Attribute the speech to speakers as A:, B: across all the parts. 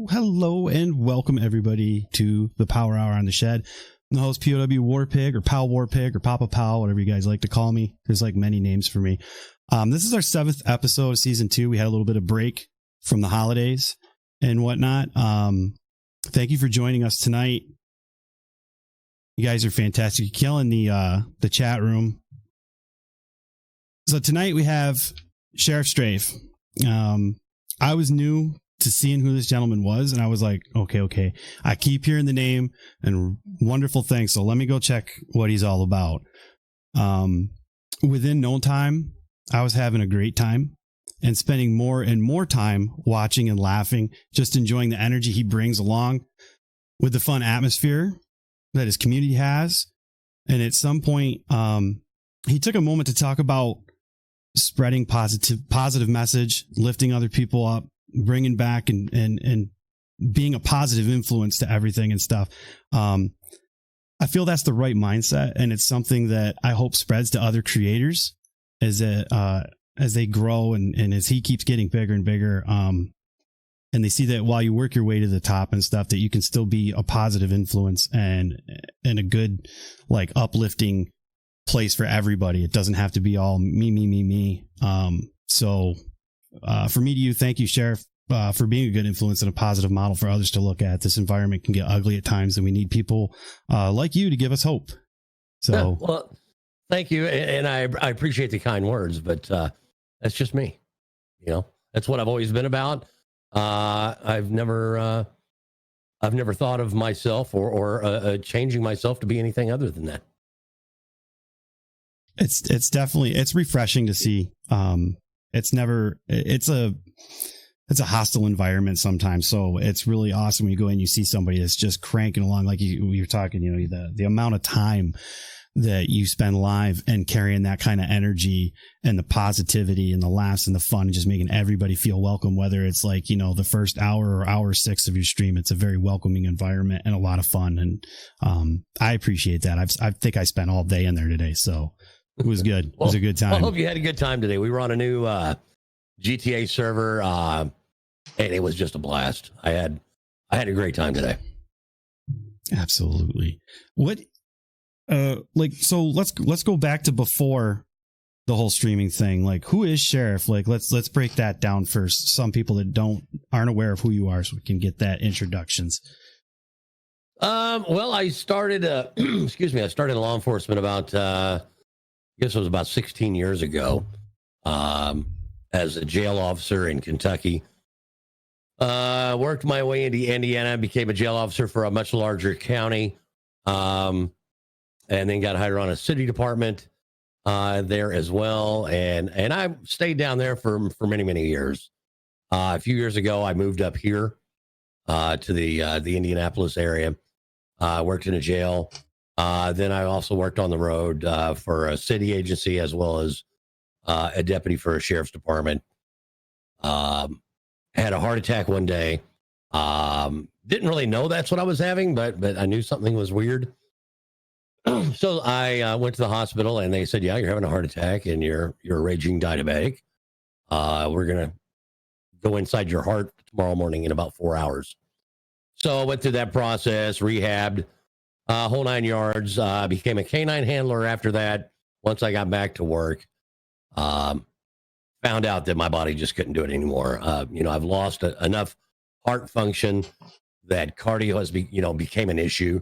A: Hello, and welcome everybody to the Power Hour on the Shed. I'm the host, PoWWarPig, or PoWWarPig, or Papa Pow, whatever you guys like to call me. There's like many names for me. This is our 7th episode of season 2. We had a little bit of break from the holidays and whatnot. Thank you for joining us tonight. You guys are fantastic. You're killing the chat room. So tonight we have SheriffStrafe. I was new to seeing who this gentleman was, and I was like, okay. I keep hearing the name and wonderful things, so let me go check what he's all about. Within no time, I was having a great time and spending more and more time watching and laughing, just enjoying the energy he brings along with the fun atmosphere that his community has. And at some point, he took a moment to talk about spreading positive message, lifting other people up, bringing back and being a positive influence to everything and stuff. I feel that's the right mindset, and it's something that I hope spreads to other creators as they grow and as he keeps getting bigger and bigger. And they see that while you work your way to the top and stuff, that you can still be a positive influence and a good, like, uplifting place for everybody. It doesn't have to be all me. So for me to you, thank you, Sheriff, for being a good influence and a positive model for others to look at. This environment can get ugly at times, and we need people like you to give us hope. So,
B: yeah, well, thank you, and I appreciate the kind words, but that's just me. You know, that's what I've always been about. I've never thought of myself or changing myself to be anything other than that.
A: It's definitely, it's refreshing to see. It's a hostile environment sometimes. So it's really awesome when you go in, you see somebody that's just cranking along. Like you're talking, you know, the amount of time that you spend live and carrying that kind of energy and the positivity and the laughs and the fun and just making everybody feel welcome, whether it's like, you know, the first hour or hour 6 of your stream. It's a very welcoming environment and a lot of fun. And I appreciate that. I think I spent all day in there today. So it was good. It was a good time.
B: I hope you had a good time today. We were on a new GTA server, and it was just a blast. I had a great time today.
A: Absolutely. What, so let's go back to before the whole streaming thing. Like, who is Sheriff? Like, let's break that down first. Some people that aren't aware of who you are, so we can get that introductions.
B: Well, I started, I started in law enforcement about, I guess it was about 16 years ago, as a jail officer in Kentucky. Worked my way into Indiana, became a jail officer for a much larger county, and then got hired on a city department there as well. And I stayed down there for many, many years. A few years ago, I moved up here to the Indianapolis area. Worked in a jail. Then I also worked on the road for a city agency as well as a deputy for a sheriff's department. Had a heart attack one day. Didn't really know that's what I was having, but I knew something was weird. So I went to the hospital, and they said, "Yeah, you're having a heart attack, and you're a raging diabetic. We're gonna go inside your heart tomorrow morning in about 4 hours." So I went through that process, rehabbed. Whole 9 yards, became a canine handler after that. Once I got back to work, found out that my body just couldn't do it anymore. I've lost enough heart function that cardio has became an issue.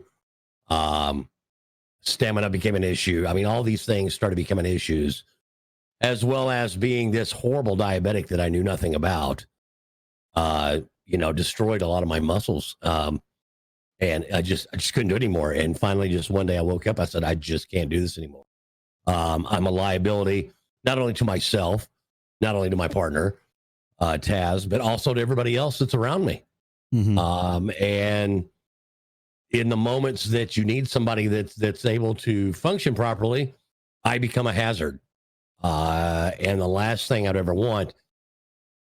B: Stamina became an issue. I mean, all these things started becoming issues, as well as being this horrible diabetic that I knew nothing about, destroyed a lot of my muscles. And I just couldn't do it anymore. And finally, just one day I woke up, I said, I just can't do this anymore. I'm a liability, not only to myself, not only to my partner, Taz, but also to everybody else that's around me. Mm-hmm. And in the moments that you need somebody that's able to function properly, I become a hazard. And the last thing I'd ever want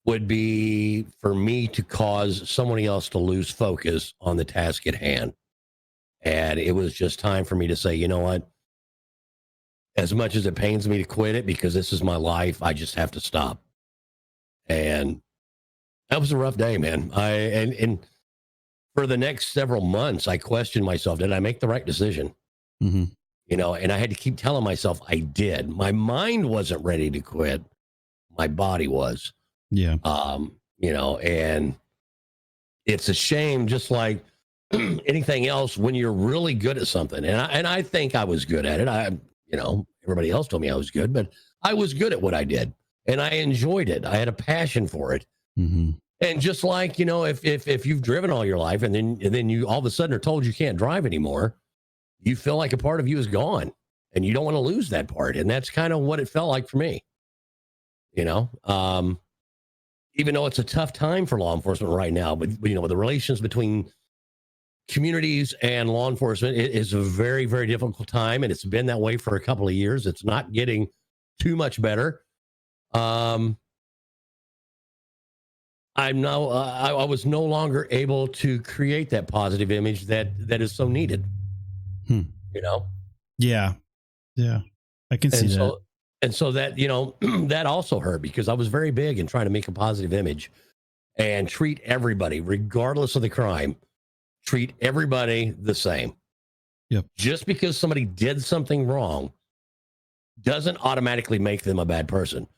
B: would be for me to cause somebody else to lose focus on the task at hand. And it was just time for me to say, you know what? As much as it pains me to quit it because this is my life, I just have to stop. And That was a rough day, man. And for the next several months, I questioned myself. Did I make the right decision?
A: Mm-hmm.
B: You know, and I had to keep telling myself I did. My mind wasn't ready to quit. My body was.
A: Yeah.
B: You know, and it's a shame, just like anything else, when you're really good at something. And I think I was good at it. You know, everybody else told me I was good, but I was good at what I did, and I enjoyed it. I had a passion for it.
A: Mm-hmm.
B: And just like, you know, if you've driven all your life and then you all of a sudden are told you can't drive anymore, you feel like a part of you is gone, and you don't want to lose that part. And that's kind of what it felt like for me. You know, even though it's a tough time for law enforcement right now, but you know, the relations between communities and law enforcement, it is a very, very difficult time, and it's been that way for a couple of years. It's not getting too much better. I was no longer able to create that positive image that is so needed. You know?
A: Yeah. I can see that.
B: And so that, you know, that also hurt, because I was very big in trying to make a positive image and treat everybody, regardless of the crime, treat everybody the same.
A: Yep.
B: Just because somebody did something wrong doesn't automatically make them a bad person.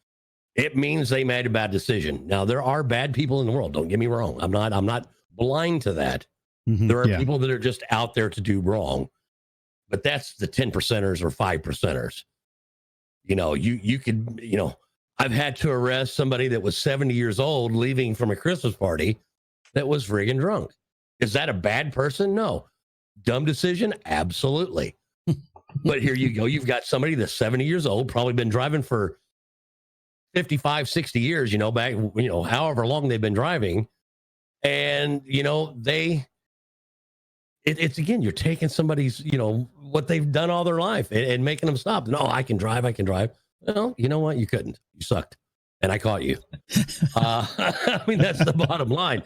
B: It means they made a bad decision. Now, there are bad people in the world. Don't get me wrong. I'm not blind to that.
A: Mm-hmm.
B: There are people that are just out there to do wrong, but that's the 10%ers or 5%ers. You know, you could, you know, I've had to arrest somebody that was 70 years old leaving from a Christmas party that was friggin' drunk. Is that a bad person? No. Dumb decision? Absolutely. But here you go. You've got somebody that's 70 years old, probably been driving for 55, 60 years, you know, back, you know, however long they've been driving. And, you know, it's again, you're taking somebody's, you know, what they've done all their life and making them stop. No, I can drive. Well, you know what? You couldn't. You sucked. And I caught you. I mean, that's the bottom line.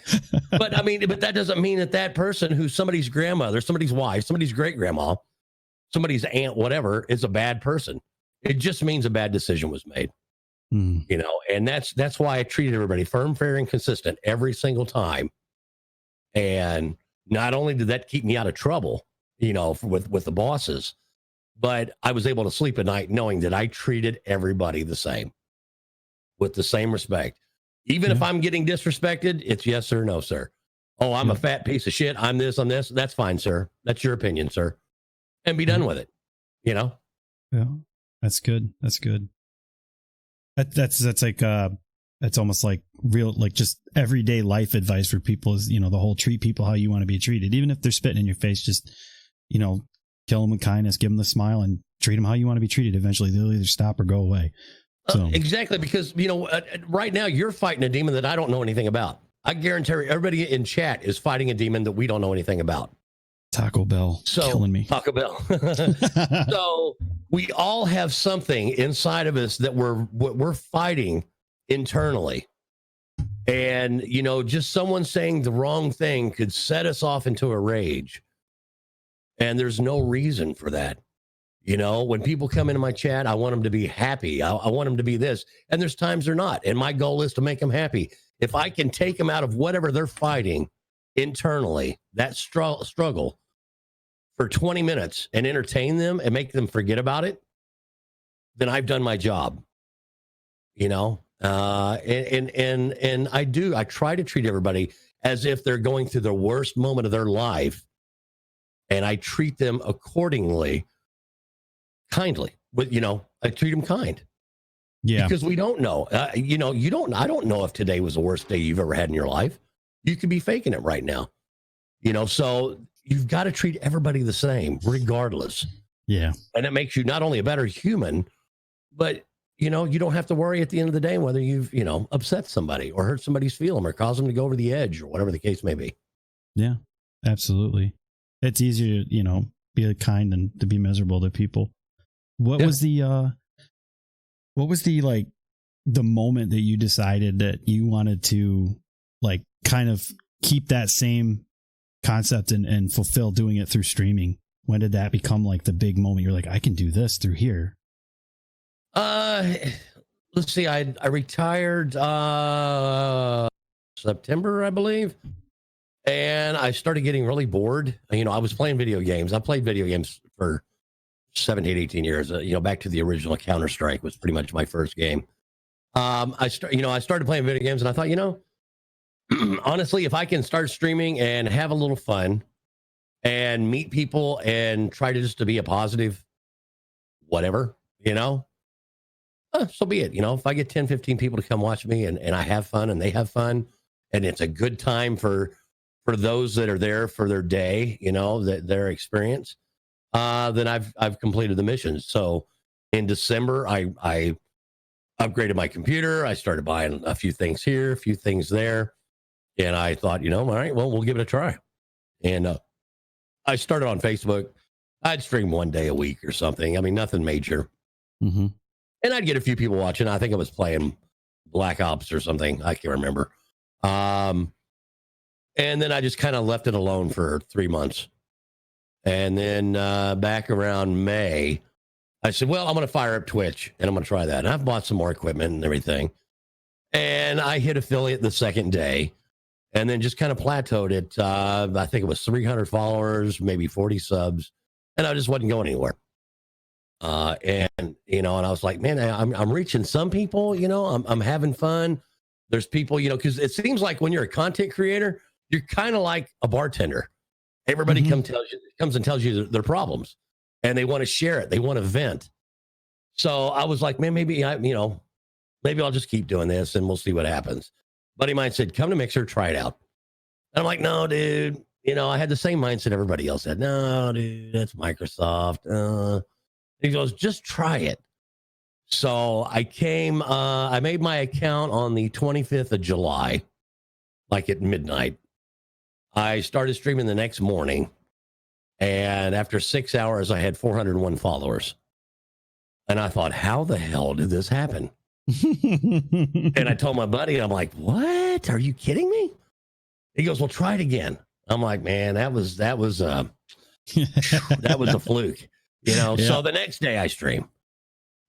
B: But I mean, but that doesn't mean that person who's somebody's grandmother, somebody's wife, somebody's great grandma, somebody's aunt, whatever, is a bad person. It just means a bad decision was made. You know, and that's why I treated everybody firm, fair, and consistent every single time. And not only did that keep me out of trouble, you know, with the bosses, but I was able to sleep at night knowing that I treated everybody the same, with the same respect. Even if I'm getting disrespected, it's yes sir, no sir. Oh, I'm a fat piece of shit. I'm this. That's fine, sir. That's your opinion, sir. And be done with it. You know?
A: Yeah. That's good. That's good. That's like, it's almost like real, like just everyday life advice for people is, you know, the whole treat people how you want to be treated. Even if they're spitting in your face, just, you know, kill them with kindness, give them the smile, and treat them how you want to be treated. Eventually they'll either stop or go away. So.
B: Exactly, because, you know, right now you're fighting a demon that I don't know anything about. I guarantee everybody in chat is fighting a demon that we don't know anything about.
A: Taco Bell, killing me.
B: Taco Bell. So we all have something inside of us that we're fighting internally. And, you know, just someone saying the wrong thing could set us off into a rage. And there's no reason for that. You know, when people come into my chat, I want them to be happy. I want them to be this. And there's times they're not. And my goal is to make them happy. If I can take them out of whatever they're fighting internally, that struggle for 20 minutes and entertain them and make them forget about it, then I've done my job. You know, and I try to treat everybody as if they're going through the worst moment of their life. And I treat them accordingly. Kindly, but, you know, I treat them kind. Yeah. Because we don't know, you know, I don't know if today was the worst day you've ever had in your life. You could be faking it right now, you know, so you've got to treat everybody the same, regardless. Yeah. And it makes you not only a better human, but, you know, you don't have to worry at the end of the day whether you've, you know, upset somebody or hurt somebody's feeling or caused them to go over the edge or whatever the case may be. Yeah, absolutely. It's easier to, you know, be kind than to be miserable to people. What was the like the moment that you decided that you wanted to like kind of keep that same concept and fulfill doing it through streaming? When did that become like the big moment? You're like, I can do this through here. Let's see. I retired September, I believe. And I started getting really bored. You know, I was playing video games. I played video games for 17, 18 years. You know, back to the original Counter-Strike was pretty much my first game. I started playing video games and I thought, you know, honestly, if I can start streaming and have a little fun and meet people and try to just to be a positive, whatever, you know, so be it. You know, if I get 10, 15 people to come watch me and I have fun and they have fun and it's a good time for those that are there for their day, you know, their experience, then I've completed the mission. So in December, I upgraded my computer. I started buying a few things here, a few things there. And I thought, you know, all right, well, we'll give it a try. And I started on Facebook. I'd stream one day a week or something. I mean, nothing major.
A: Mm-hmm.
B: And I'd get a few people watching. I think I was playing Black Ops or something. I can't remember. And then I just kind of left it alone for 3 months. And then back around May, I said, well, I'm going to fire up Twitch and I'm going to try that. And I've bought some more equipment and everything. And I hit affiliate the second day and then just kind of plateaued it. I think it was 300 followers, maybe 40 subs. And I just wasn't going anywhere. And, you know, and I was like, man, I'm reaching some people, you know, I'm having fun. There's people, you know, because it seems like when you're a content creator, you're kind of like a bartender. Everybody comes and tells you their problems and they want to share it. They want to vent. So I was like, man, maybe I'll just keep doing this and we'll see what happens. Buddy of mine said, come to Mixer, try it out. And I'm like, no, dude. You know, I had the same mindset everybody else had. No, dude, that's Microsoft. He goes, just try it. So I made my account on the 25th of July, like at midnight. I started streaming the next morning. And after 6 hours, I had 401 followers. And I thought, how the hell did this happen? And I told my buddy, I'm like, what? Are you kidding me? He goes, well, try it again. I'm like, man, that was that was a fluke, you know? Yeah. So the next day I stream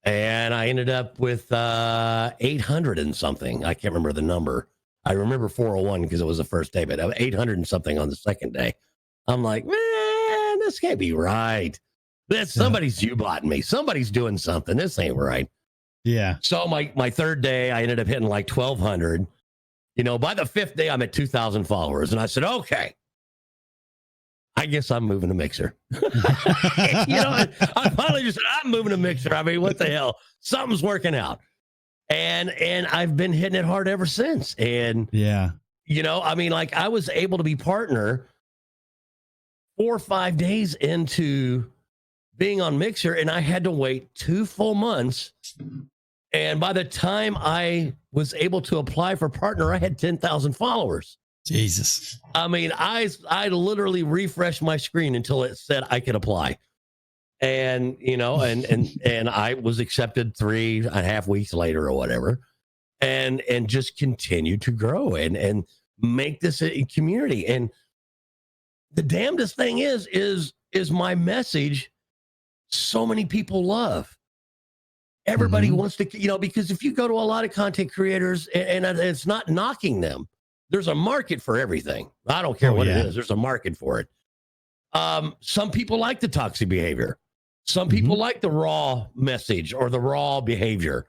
B: and I ended up with 800 and something. I can't remember the number. I remember 401 because it was the first day, but 800 and something on the second day. I'm like, man, this can't be right. Somebody's U-botting me. Somebody's doing something. This ain't right.
A: Yeah.
B: So my third day, I ended up hitting like 1,200. You know, by the fifth day, I'm at 2,000 followers. And I said, okay, I guess I'm moving to Mixer. You know, I finally just said, I'm moving to Mixer. I mean, what the hell? Something's working out. And I've been hitting it hard ever since. And,
A: yeah,
B: you know, I mean, like I was able to be partner 4 or 5 days into being on Mixer, and I had to wait 2 full months. And by the time I was able to apply for partner, I had 10,000 followers.
A: Jesus.
B: I mean, I literally refreshed my screen until it said I could apply. And, you know, and I was accepted 3.5 weeks later or whatever, and just continue to grow and make this a community. And the damnedest thing is my message. So many people love. Everybody wants to, you know, because if you go to a lot of content creators and it's not knocking them, there's a market for everything. I don't care what it is. There's a market for it. Some people like the toxic behavior. Some people like the raw message or the raw behavior.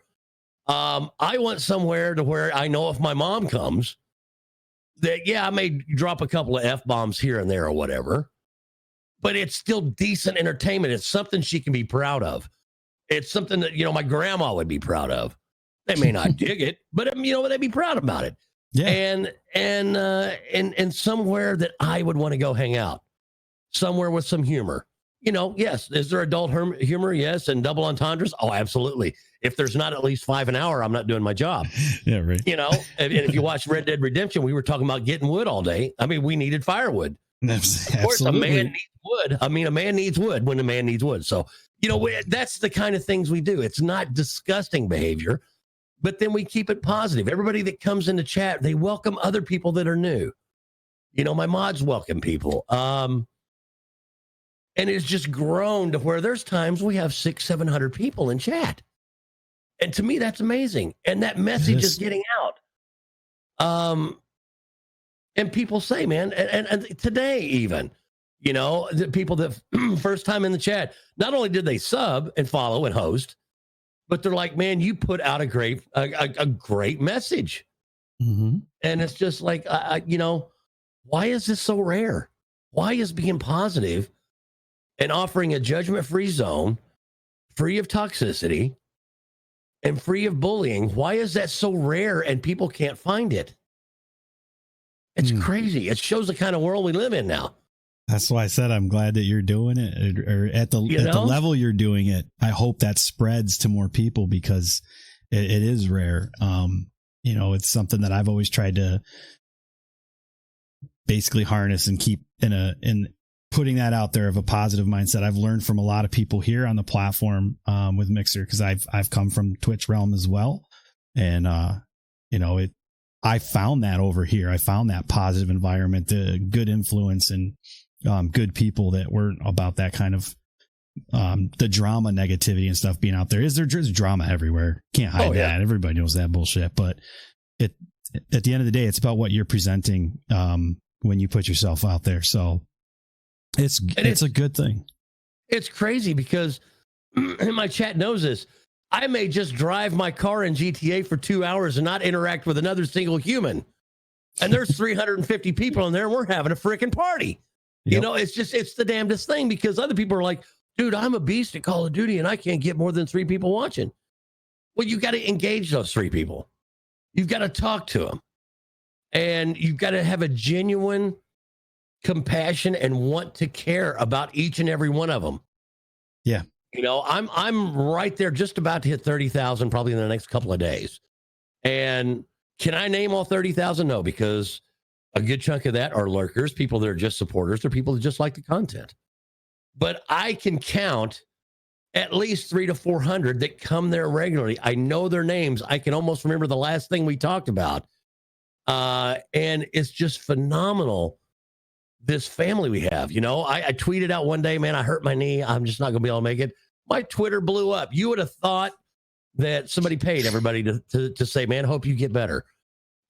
B: I want somewhere to where I know if my mom comes that, yeah, I may drop a couple of F-bombs here and there or whatever, but it's still decent entertainment. It's something she can be proud of. It's something that, you know, my grandma would be proud of. They may not dig it, but you know, they'd be proud about it. Yeah. And somewhere that I would want to go hang out, somewhere with some humor. You know, yes. Is there adult humor? Yes. And double entendres? Oh, absolutely. If there's not at least 5 an hour, I'm not doing my job.
A: Yeah, right.
B: You know, and if you watch Red Dead Redemption, we were talking about getting wood all day. I mean, we needed firewood. Of course, a man needs wood. I mean, a man needs wood when a man needs wood. So, you know, that's the kind of things we do. It's not disgusting behavior, but then we keep it positive. Everybody that comes into chat, they welcome other people that are new. You know, my mods welcome people. And it's just grown to where there's times we have 600-700 people in chat. And to me, that's amazing. And that message is getting out. And people say, man, and today even, the people that first time in the chat, not only did they sub and follow and host, but they're like, man, you put out a great message.
A: Mm-hmm.
B: And it's just like, why is this so rare? Why is being positive and offering a judgment-free zone, free of toxicity and free of bullying, why is that so rare and people can't find it? It's crazy. It shows the kind of world we live in now.
A: That's why I said I'm glad that you're doing it, or at the level you're doing it. I hope that spreads to more people, because it is rare. It's something that I've always tried to basically harness and keep in putting that out there of a positive mindset. I've learned from a lot of people here on the platform with Mixer, because I've come from Twitch realm as well, and I found that over here. I found that positive environment, the good influence, and good people that weren't about that kind of the drama, negativity, and stuff being out there. There's drama everywhere. Can't hide that. Everybody knows that bullshit. But at the end of the day, it's about what you're presenting when you put yourself out there. So it's a good thing.
B: It's crazy because my chat knows this. I may just drive my car in GTA for 2 hours and not interact with another single human. And there's 350 people in there, and we're having a freaking party. Yep. It's the damnedest thing, because other people are like, dude, I'm a beast at Call of Duty and I can't get more than 3 people watching. Well, you got to engage those 3 people. You've got to talk to them. And you've got to have a genuine compassion and want to care about each and every one of them.
A: Yeah.
B: I'm right there, just about to hit 30,000 probably in the next couple of days. And can I name all 30,000? No, because a good chunk of that are lurkers, people that are just supporters. They're people that just like the content. But I can count at least 300 to 400 that come there regularly. I know their names. I can almost remember the last thing we talked about. And it's just phenomenal, this family we have. I tweeted out one day, man, I hurt my knee. I'm just not going to be able to make it. My Twitter blew up. You would have thought that somebody paid everybody to say, man, hope you get better.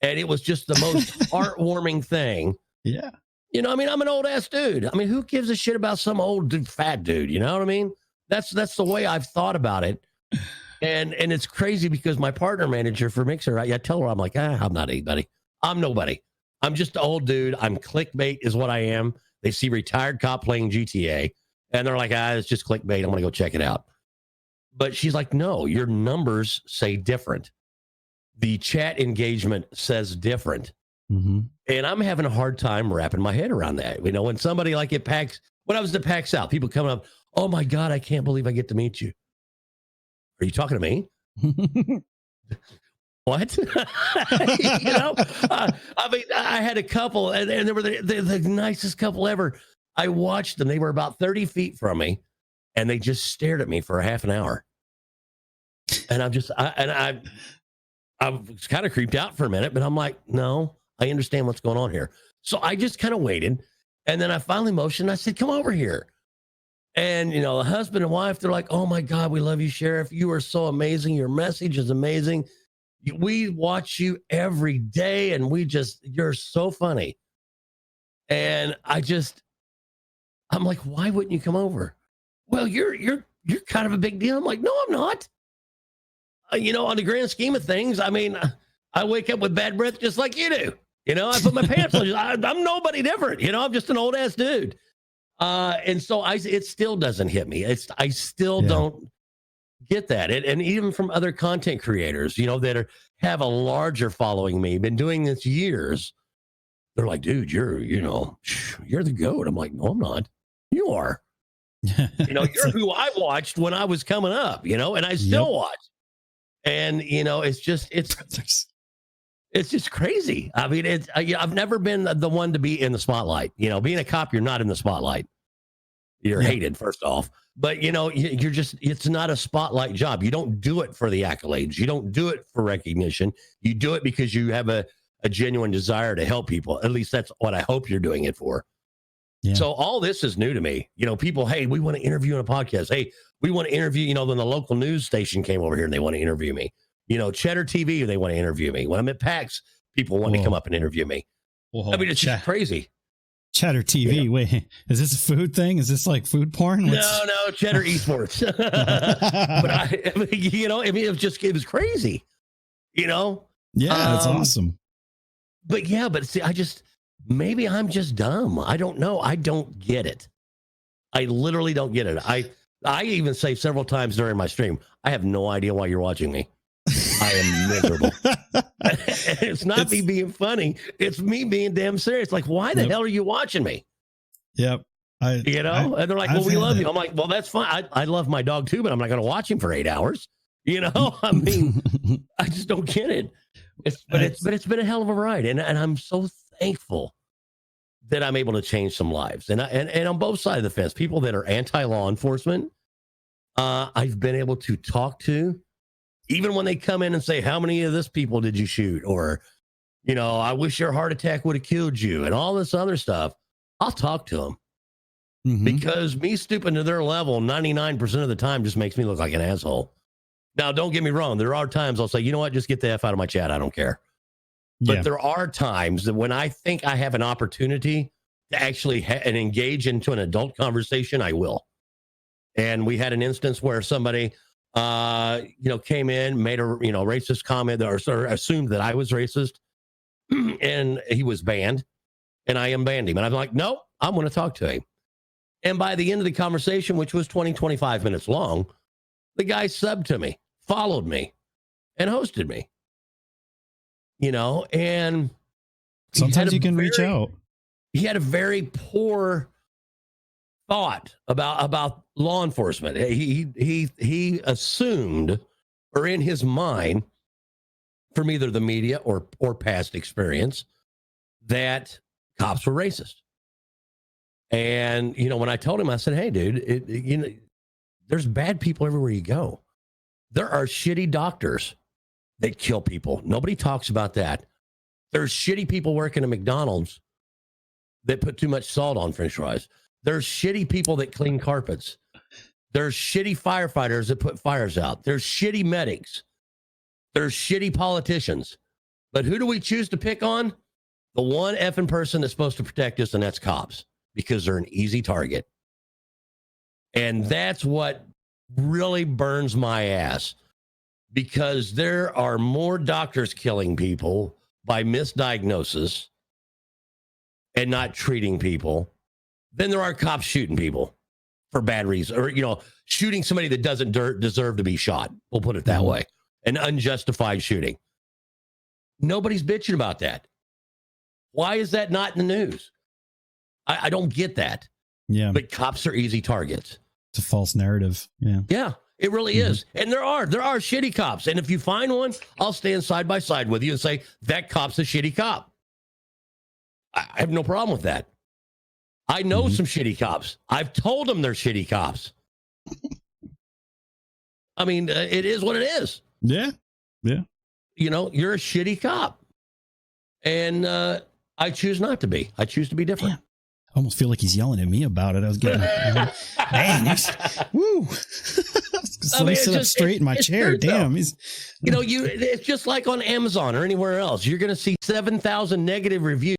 B: And it was just the most heartwarming thing.
A: Yeah.
B: I'm an old ass dude. Who gives a shit about some old dude, fat dude? You know what I mean? That's the way I've thought about it. And it's crazy because my partner manager for Mixer, I tell her, I'm like, I'm not anybody. I'm nobody. I'm just an old dude. I'm clickbait is what I am. They see retired cop playing GTA and they're like, it's just clickbait. I'm going to go check it out. But she's like, no, your numbers say different. The chat engagement says different.
A: Mm-hmm.
B: And I'm having a hard time wrapping my head around that. When somebody like at PAX, when I was at PAX South, people coming up, oh my God, I can't believe I get to meet you. Are you talking to me? What? I had a couple and they were the nicest couple ever. I watched them. They were about 30 feet from me and they just stared at me for a half an hour. And I was kind of creeped out for a minute, but I'm like, no, I understand what's going on here. So I just kind of waited. And then I finally motioned. I said, come over here. And, the husband and wife, they're like, oh my God, we love you, Sheriff. You are so amazing. Your message is amazing. We watch you every day and you're so funny. And I'm like, why wouldn't you come over? Well, you're kind of a big deal. I'm like, no, I'm not. On the grand scheme of things, I wake up with bad breath just like you do. I put my pants on. I'm nobody different. I'm just an old ass dude. And so it still doesn't hit me. I still don't get that. And even from other content creators, that have a larger following me, been doing this years. They're like, dude, you're the GOAT. I'm like, no, I'm not. You are. You're who I watched when I was coming up, and I still watch. And, it's just crazy. I've never been the one to be in the spotlight. Being a cop, you're not in the spotlight. You're hated, first off. But, it's not a spotlight job. You don't do it for the accolades. You don't do it for recognition. You do it because you have a genuine desire to help people. At least that's what I hope you're doing it for. Yeah. So all this is new to me. People, hey, we want to interview on a podcast. Hey, we want to interview, then the local news station came over here and they want to interview me. Cheddar TV, they want to interview me. When I'm at PAX, people want to come up and interview me.
A: Whoa,
B: I mean, it's just crazy.
A: Cheddar TV. Yeah. Wait, is this a food thing? Is this like food porn?
B: No, Cheddar Esports. But it was crazy. Yeah,
A: that's awesome.
B: But see, maybe I'm just dumb. I don't know. I don't get it. I literally don't get it. I even say several times during my stream, I have no idea why you're watching me. I am miserable. It's not me being funny. It's me being damn serious. Like, why the hell are you watching me?
A: Yep.
B: And they're like, well, we love you. I'm like, well, that's fine. I love my dog too, but I'm not going to watch him for 8 hours. I mean, I just don't get it. But it's been a hell of a ride. And I'm so thankful that I'm able to change some lives. And on both sides of the fence, people that are anti-law enforcement, I've been able to talk to. Even when they come in and say, how many of this people did you shoot? Or, I wish your heart attack would have killed you and all this other stuff. I'll talk to them because me stooping to their level 99% of the time just makes me look like an asshole. Now, don't get me wrong. There are times I'll say, you know what? Just get the F out of my chat. I don't care. But there are times that when I think I have an opportunity to actually engage into an adult conversation, I will. And we had an instance where somebody came in, made a, racist comment or assumed that I was racist and he was banned and I unbanned him. And I'm like, no, I'm going to talk to him. And by the end of the conversation, which was 25 minutes long, the guy subbed to me, followed me and hosted me, and
A: sometimes you can reach out.
B: He had a very poor thought about law enforcement. He assumed, or in his mind, from either the media or past experience, that cops were racist. And when I told him, I said, hey dude, there's bad people everywhere you go. There are shitty doctors that kill people. Nobody talks about that. There's shitty people working at McDonald's that put too much salt on French fries. There's shitty people that clean carpets. There's shitty firefighters that put fires out. There's shitty medics. There's shitty politicians. But who do we choose to pick on? The one effing person that's supposed to protect us, and that's cops, because they're an easy target. And that's what really burns my ass, because there are more doctors killing people by misdiagnosis and not treating people than there are cops shooting people for bad reasons, or, shooting somebody that doesn't deserve to be shot. We'll put it that way. An unjustified shooting. Nobody's bitching about that. Why is that not in the news? I don't get that.
A: Yeah.
B: But cops are easy targets.
A: It's a false narrative. Yeah.
B: Yeah, it really is. And there are shitty cops. And if you find one, I'll stand side by side with you and say, that cop's a shitty cop. I have no problem with that. I know some shitty cops. I've told them they're shitty cops. I mean, it is what it is.
A: Yeah. Yeah.
B: You're a shitty cop. And I choose not to be. I choose to be different.
A: Damn. I almost feel like he's yelling at me about it. I was getting, man, woo. Sit up straight in my chair. Damn.
B: It's just like on Amazon or anywhere else. You're going to see 7,000 negative reviews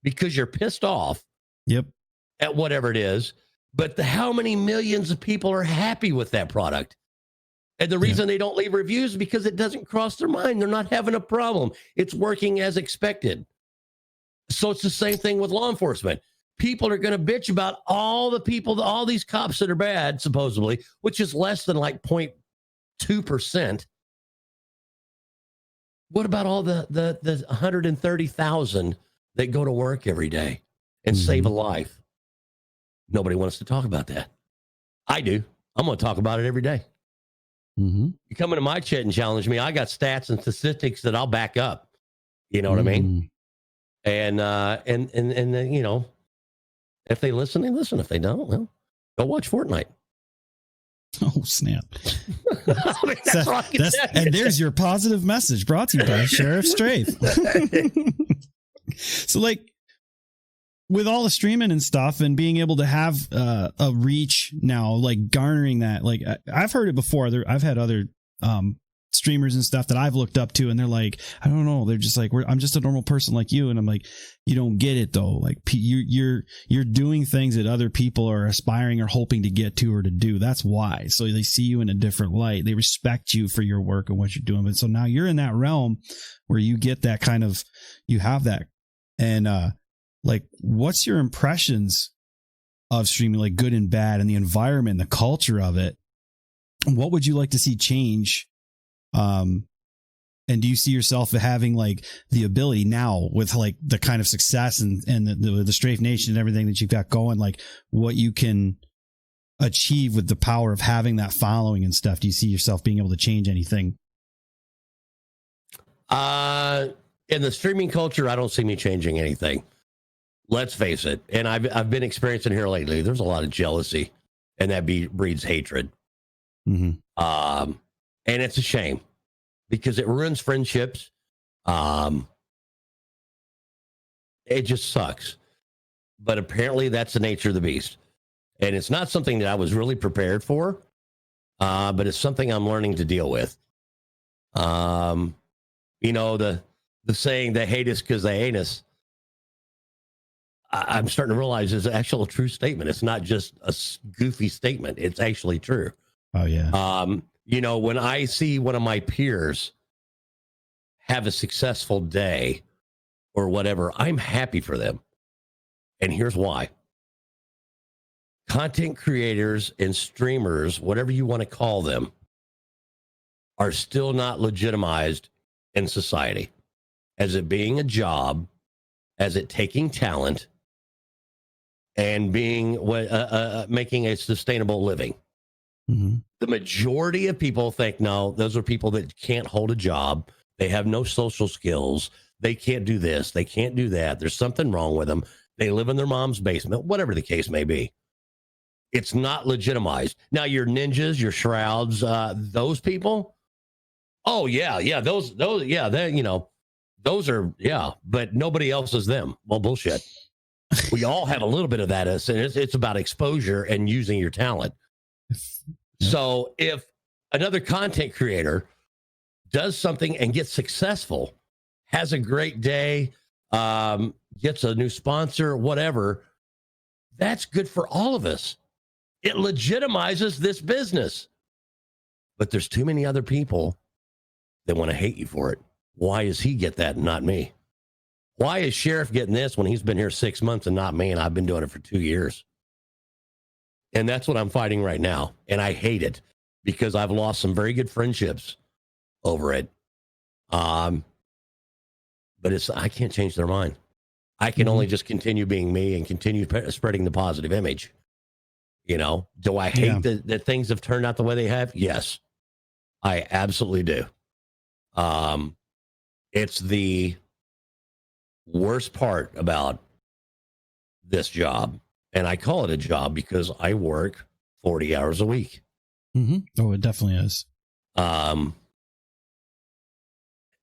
B: because you're pissed off.
A: Yep.
B: At whatever it is. But how many millions of people are happy with that product? And the reason they don't leave reviews is because it doesn't cross their mind. They're not having a problem. It's working as expected. So it's the same thing with law enforcement. People are going to bitch about all these cops that are bad, supposedly, which is less than like 0.2%. What about all the 130,000 that go to work every day and save a life? Nobody wants to talk about that. I do. I'm going to talk about it every day. You come into my chat and challenge me. I got stats and statistics that I'll back up. You know what I mean? And if they listen, they listen. If they don't, well, go watch Fortnite.
A: Oh, snap. And there's your positive message brought to you by SheriffStrafe. So, like, with all the streaming and stuff and being able to have a reach now, like garnering that, like I've heard it before. I've had other streamers and stuff that I've looked up to, and they're like, I don't know, they're just like, I'm just a normal person like you, and I'm like, you don't get it though. Like you're doing things that other people are aspiring or hoping to get to or to do. That's why. So they see you in a different light. They respect you for your work and what you're doing. But so now you're in that realm where you get that kind of, you have that. And like, what's your impressions of streaming, like good and bad, and the environment, the culture of it? What would you like to see change? And do you see yourself having like the ability now with like the kind of success and the Strafe Nation and everything that you've got going, like what you can achieve with the power of having that following and stuff? Do you see yourself being able to change anything?
B: In the streaming culture, I don't see me changing anything. Let's face it. And I've been experiencing here lately. There's a lot of jealousy, and that breeds hatred.
A: Mm-hmm.
B: And it's a shame because it ruins friendships. It just sucks. But apparently that's the nature of the beast. And it's not something that I was really prepared for, but it's something I'm learning to deal with. You know, the saying, they hate us because they ain't us. I'm starting to realize is actually a true statement. It's not just a goofy statement. It's actually true.
A: Oh, yeah.
B: You know, when I see one of my peers have a successful day or whatever, I'm happy for them. And here's why. Content creators and streamers, whatever you want to call them, are still not legitimized in society as it being a job, as it taking talent, and being making a sustainable living.
A: Mm-hmm.
B: The majority of people think, no, those are people that can't hold a job. They have no social skills. They can't do this. They can't do that. There's something wrong with them. They live in their mom's basement, whatever the case may be. It's not legitimized. Now, your ninjas, your shrouds, those people. Oh, yeah. Those, yeah, they, you know, those are, yeah, but nobody else is them. Well, bullshit. We all have a little bit of that. And it's about exposure and using your talent. So if another content creator does something and gets successful, has a great day, gets a new sponsor, whatever, that's good for all of us. It legitimizes this business. But there's too many other people that want to hate you for it. Why does he get that and not me? Why is Sheriff getting this when he's been here 6 months and not me, and I've been doing it for 2 years? And that's what I'm fighting right now. And I hate it because I've lost some very good friendships over it. But I can't change their mind. I can only just continue being me and continue spreading the positive image. You know, do I hate that things have turned out the way they have? Yes, I absolutely do. It's the worst part about this job. And I call it a job because I work 40 hours a week.
A: Mm-hmm. Oh, it definitely is.
B: And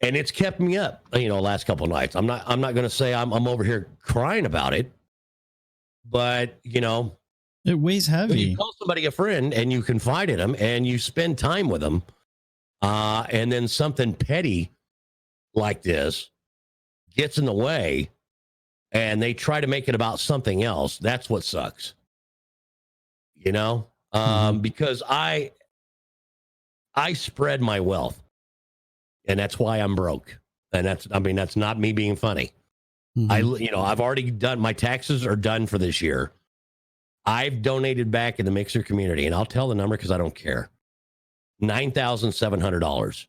B: it's kept me up, you know, last couple of nights. I'm not going to say I'm over here crying about it, but you know,
A: it weighs heavy.
B: You call somebody a friend and you confide in them and you spend time with them. And then something petty like this gets in the way and they try to make it about something else. That's what sucks. You know, because I spread my wealth. And that's why I'm broke. And that's not me being funny. Mm-hmm. I've already done, my taxes are done for this year. I've donated back in the Mixer community, and I'll tell the number because I don't care. $9,700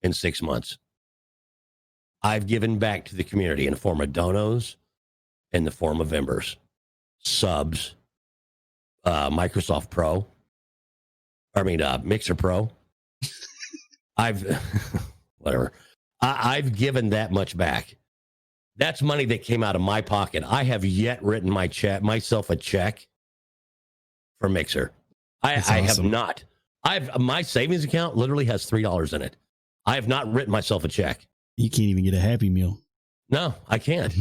B: in 6 months. I've given back to the community in the form of donos, in the form of members, subs, Microsoft Pro. Mixer Pro. Whatever. I've given that much back. That's money that came out of my pocket. I have yet written myself a check for Mixer. I have not. My savings account literally has $3 in it. I have not written myself a check.
A: You can't even get a Happy Meal.
B: No, I can't.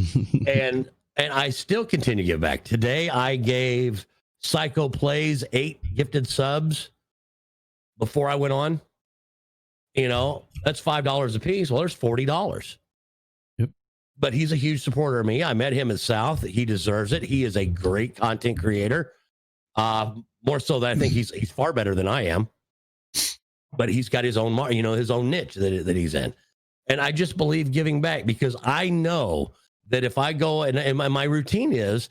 B: and I still continue to give back. Today I gave Psycho Plays 8 gifted subs before I went on. You know, that's $5 a piece. Well, there's $40.
A: Yep.
B: But he's a huge supporter of me. I met him at South. He deserves it. He is a great content creator. More so that I think he's far better than I am. But he's got his own, his own niche that he's in. And I just believe giving back, because I know that if I go and my routine is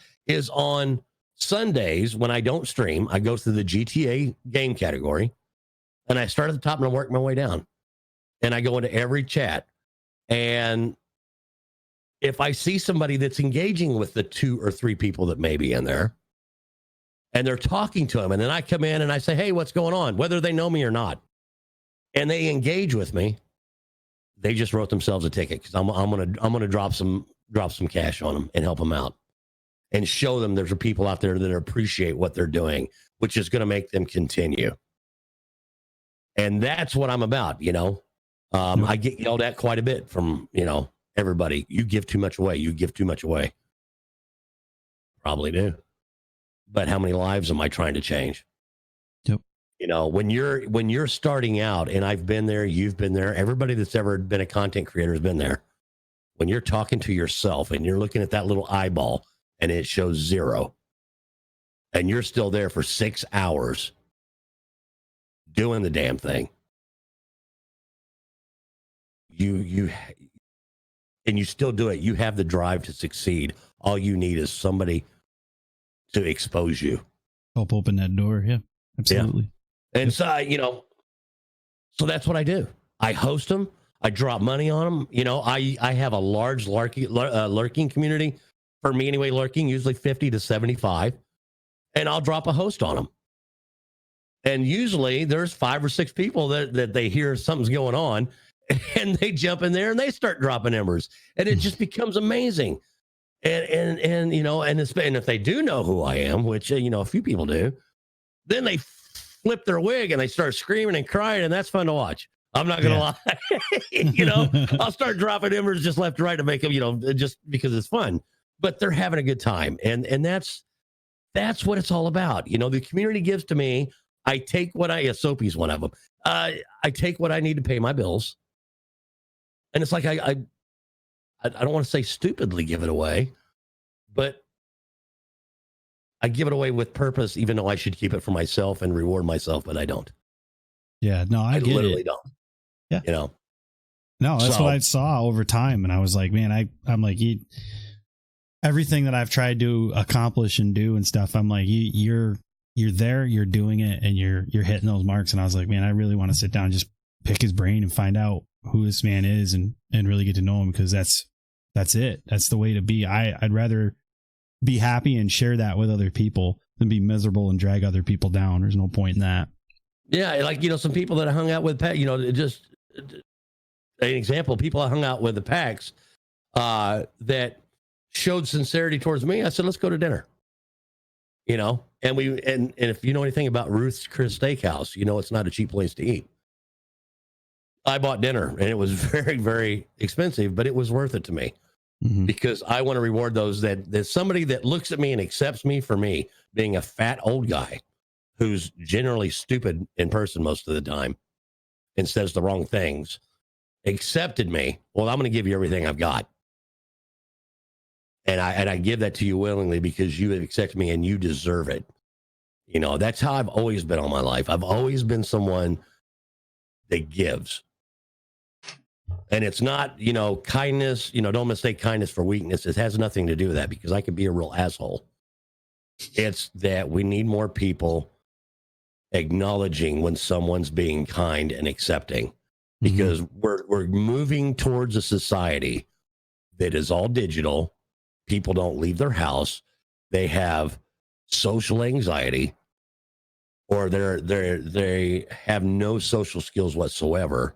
B: on Sundays when I don't stream, I go through the GTA game category and I start at the top and I work my way down. And I go into every chat. And if I see somebody that's engaging with the 2 or 3 people that may be in there, and they're talking to them, and then I come in and I say, hey, what's going on? Whether they know me or not. And they engage with me, they just wrote themselves a ticket, because I'm gonna drop some cash on them and help them out and show them there's people out there that appreciate what they're doing, which is going to make them continue. And that's what I'm about, I get yelled at quite a bit from, everybody. You give too much away. You give too much away. Probably do. But how many lives am I trying to change?
A: Yep.
B: When you're starting out, and I've been there, you've been there, everybody that's ever been a content creator has been there. When you're talking to yourself and you're looking at that little eyeball and it shows 0, and you're still there for 6 hours doing the damn thing, and you still do it, you have the drive to succeed. All you need is somebody to expose you.
A: Help open that door. Yeah, absolutely.
B: Yeah. And so, so that's what I do. I host them. I drop money on them. I have a large lurking community. For me anyway, lurking, usually 50 to 75. And I'll drop a host on them. And usually there's 5 or 6 people that they hear something's going on, and they jump in there and they start dropping embers. And it just becomes amazing. And if they do know who I am, which, a few people do, then they flip their wig and they start screaming and crying, and that's fun to watch. I'm not going to lie. I'll start dropping embers just left and right to make them, just because it's fun. But they're having a good time. And that's what it's all about. The community gives to me. I take what Soapy's one of them. I take what I need to pay my bills. And it's like, I don't want to say stupidly give it away, but I give it away with purpose, even though I should keep it for myself and reward myself, but I don't.
A: Yeah, no, I get
B: literally
A: it.
B: don't.
A: Yeah. No, that's what I saw over time. And I was like, man, I'm like, everything that I've tried to accomplish and do and stuff, I'm like, you're there, you're doing it, and you're hitting those marks. And I was like, man, I really want to sit down and just pick his brain and find out who this man is and really get to know him, because that's it. That's the way to be. I'd rather be happy and share that with other people than be miserable and drag other people down. There's no point in that.
B: Yeah. Like, some people that I hung out with, just an example, people I hung out with the PAX that showed sincerity towards me. I said, let's go to dinner, and if you know anything about Ruth's Chris Steakhouse, it's not a cheap place to eat. I bought dinner, and it was very, very expensive, but it was worth it to me, because I want to reward those that somebody that looks at me and accepts me for me being a fat old guy who's generally stupid in person most of the time and says the wrong things, accepted me. Well, I'm going to give you everything I've got. And I give that to you willingly, because you have accepted me and you deserve it. That's how I've always been all my life. I've always been someone that gives. And it's not, kindness, don't mistake kindness for weakness. It has nothing to do with that, because I could be a real asshole. It's that we need more people acknowledging when someone's being kind and accepting, because we're moving towards a society that is all digital. People don't leave their house. They have social anxiety, or they have no social skills whatsoever.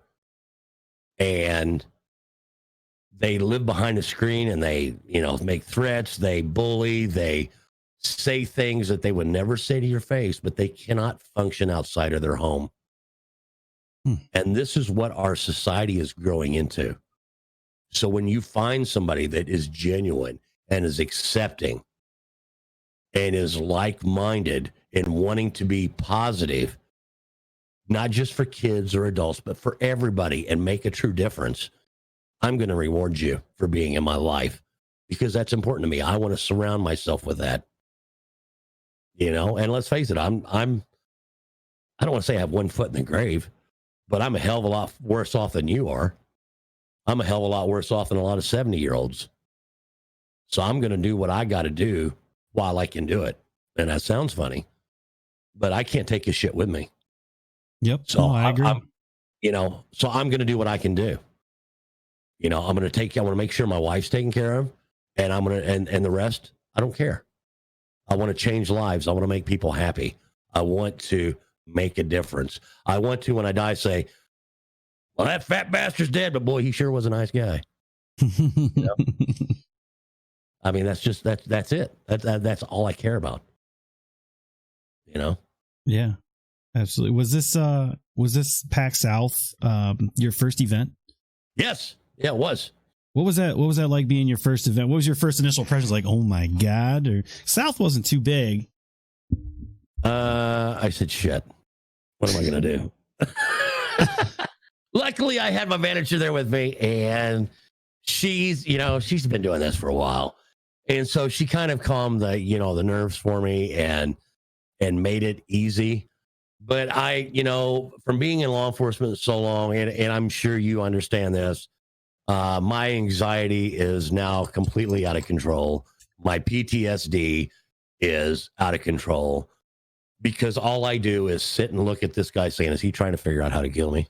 B: And they live behind a screen, and they, make threats, they bully, they say things that they would never say to your face, but they cannot function outside of their home. And this is what our society is growing into. So when you find somebody that is genuine and is accepting and is like-minded and wanting to be positive, not just for kids or adults, but for everybody, and make a true difference, I'm going to reward you for being in my life, because that's important to me. I want to surround myself with that, and let's face it, I don't want to say I have one foot in the grave, but I'm a hell of a lot worse off than you are. I'm a hell of a lot worse off than a lot of 70-year-olds. So I'm going to do what I got to do while I can do it. And that sounds funny, but I can't take his shit with me.
A: Yep.
B: So
A: I agree.
B: So I'm going to do what I can do. I want to make sure my wife's taken care of, and and the rest, I don't care. I want to change lives. I want to make people happy. I want to make a difference. I want to, when I die, say, well, that fat bastard's dead, but boy, he sure was a nice guy. I mean, that's it. That's all I care about.
A: Yeah, absolutely. Was this PAX South your first event?
B: Yes. Yeah, it was.
A: What was that like being your first event? What was your first initial impressions? Like, oh my God, or South wasn't too big.
B: I said, shit, what am I going to do? Luckily, I had my manager there with me, and she's been doing this for a while. And so she kind of calmed the nerves for me and made it easy. But from being in law enforcement so long, and I'm sure you understand this, my anxiety is now completely out of control. My PTSD is out of control, because all I do is sit and look at this guy saying, is he trying to figure out how to kill me?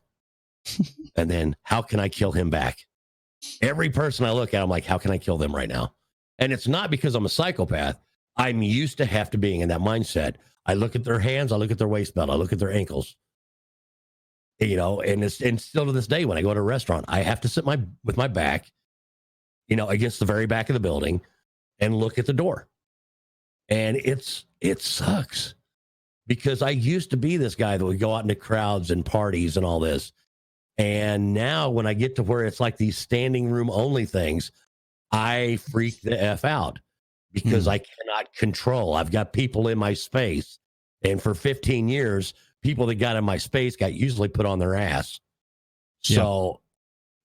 B: And then how can I kill him back? Every person I look at, I'm like, how can I kill them right now? And it's not because I'm a psychopath. I'm used to being in that mindset. I look at their hands, I look at their waist belt, I look at their ankles. And still to this day, when I go to a restaurant, I have to sit with my back, against the very back of the building and look at the door. And it sucks, because I used to be this guy that would go out into crowds and parties and all this. And now when I get to where it's like these standing room only things, I freak the F out, because I cannot control. I've got people in my space. And for 15 years, people that got in my space got usually put on their ass. So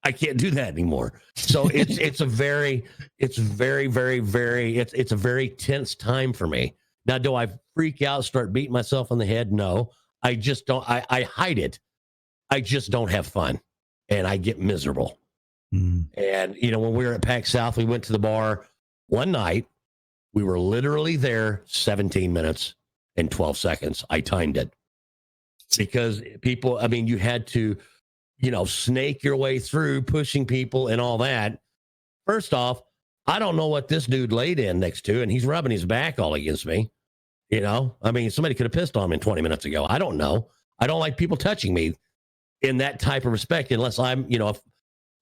B: I can't do that anymore. So it's a very, very tense time for me. Now, do I freak out, start beating myself on the head? No, I just don't. I hide it. I just don't have fun, and I get miserable. And, when we were at PAX South, we went to the bar one night. We were literally there 17 minutes and 12 seconds. I timed it, because you had to, snake your way through, pushing people and all that. First off, I don't know what this dude laid in next to, and he's rubbing his back all against me. Somebody could have pissed on him 20 minutes ago. I don't know. I don't like people touching me in that type of respect, unless I'm,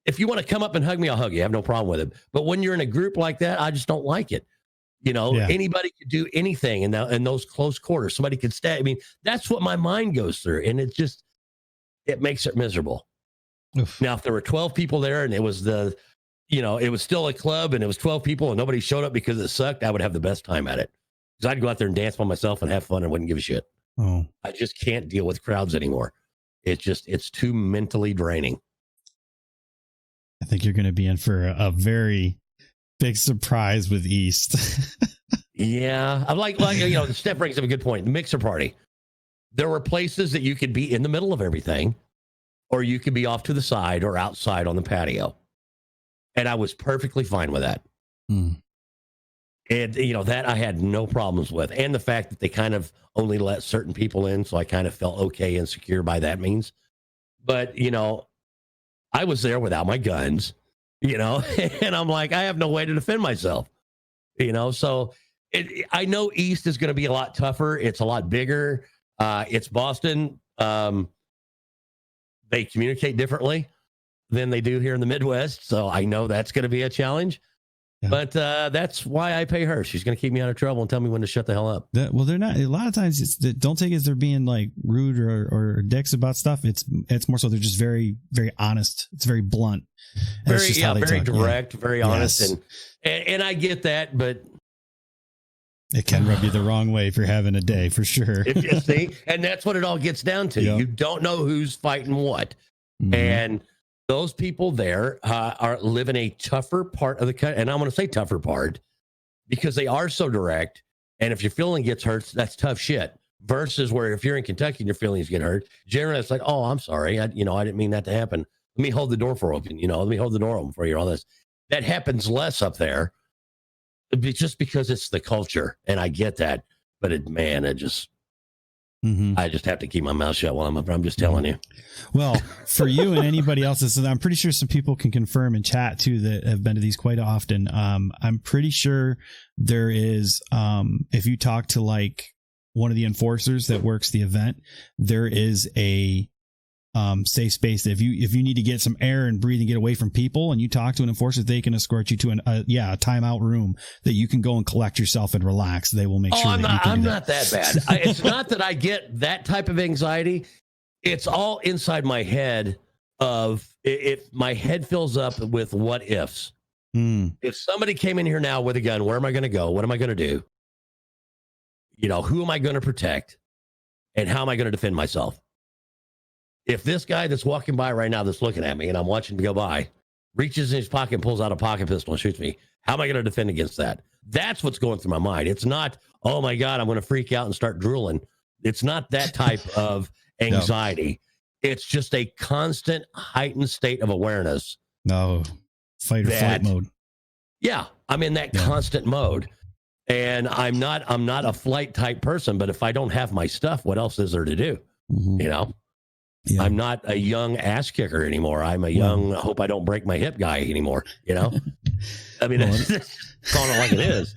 B: if you want to come up and hug me, I'll hug you. I have no problem with it. But when you're in a group like that, I just don't like it. Anybody could do anything in those close quarters. Somebody could stab. That's what my mind goes through. And it makes it miserable. Oof. Now, if there were 12 people there and it was it was still a club and it was 12 people and nobody showed up because it sucked, I would have the best time at it. Because I'd go out there and dance by myself and have fun and wouldn't give a shit. Oh. I just can't deal with crowds anymore. It's too mentally draining.
A: I think you're going to be in for a very big surprise with East.
B: Yeah. I'm like, Steph brings up a good point. The mixer party. There were places that you could be in the middle of everything, or you could be off to the side or outside on the patio. And I was perfectly fine with that. And, that I had no problems with. And the fact that they kind of only let certain people in. So I kind of felt okay and secure by that means. But, I was there without my guns, and I'm like, I have no way to defend myself, so I know East is going to be a lot tougher. It's a lot bigger. It's Boston. They communicate differently than they do here in the Midwest. So I know that's going to be a challenge. Yeah. But that's why I pay her. She's going to keep me out of trouble and tell me when to shut the hell up.
A: Well, they're not. A lot of times, don't take it as they're being like rude or dicks about stuff. It's more so they're just very, very honest. It's very blunt.
B: Very direct, very honest, and I get that. But
A: It can rub you the wrong way for having a day, for sure.
B: If you see, and that's what it all gets down to.
A: Yep.
B: You don't know who's fighting what.
A: Mhm.
B: And those people there live in a tougher part of the country. And I'm going to say tougher part because they are so direct. And if your feeling gets hurt, that's tough shit. Versus where if you're in Kentucky and your feelings get hurt, generally it's like, oh, I'm sorry. I didn't mean that to happen. Let me hold the door for open. Let me hold the door open for you. All this. That happens less up there. Just because it's the culture. And I get that. But I just have to keep my mouth shut while I'm up there. I'm just telling you.
A: Well, for you and anybody else, I'm pretty sure some people can confirm in chat too that have been to these quite often. I'm pretty sure there is, if you talk to like one of the enforcers that works the event, there is a safe space that if you need to get some air and breathe and get away from people, and you talk to an enforcer, they can escort you to a timeout room that you can go and collect yourself and relax. They will make sure.
B: I'm not that bad. It's not that I get that type of anxiety. It's all inside my head. If my head fills up with what ifs. If somebody came in here now with a gun, where am I going to go? What am I going to do? Who am I going to protect? And how am I going to defend myself? If this guy that's walking by right now that's looking at me and I'm watching him go by, reaches in his pocket and pulls out a pocket pistol and shoots me, how am I going to defend against that? That's what's going through my mind. It's not, oh my God, I'm going to freak out and start drooling. It's not that type of anxiety. No. It's just a constant heightened state of awareness.
A: No, fight or flight mode.
B: Yeah, I'm in that constant mode. And I'm not a flight type person, but if I don't have my stuff, what else is there to do? Yeah. I'm not a young ass kicker anymore. I'm a young, hope I don't break my hip guy anymore. I mean, calling it like it is.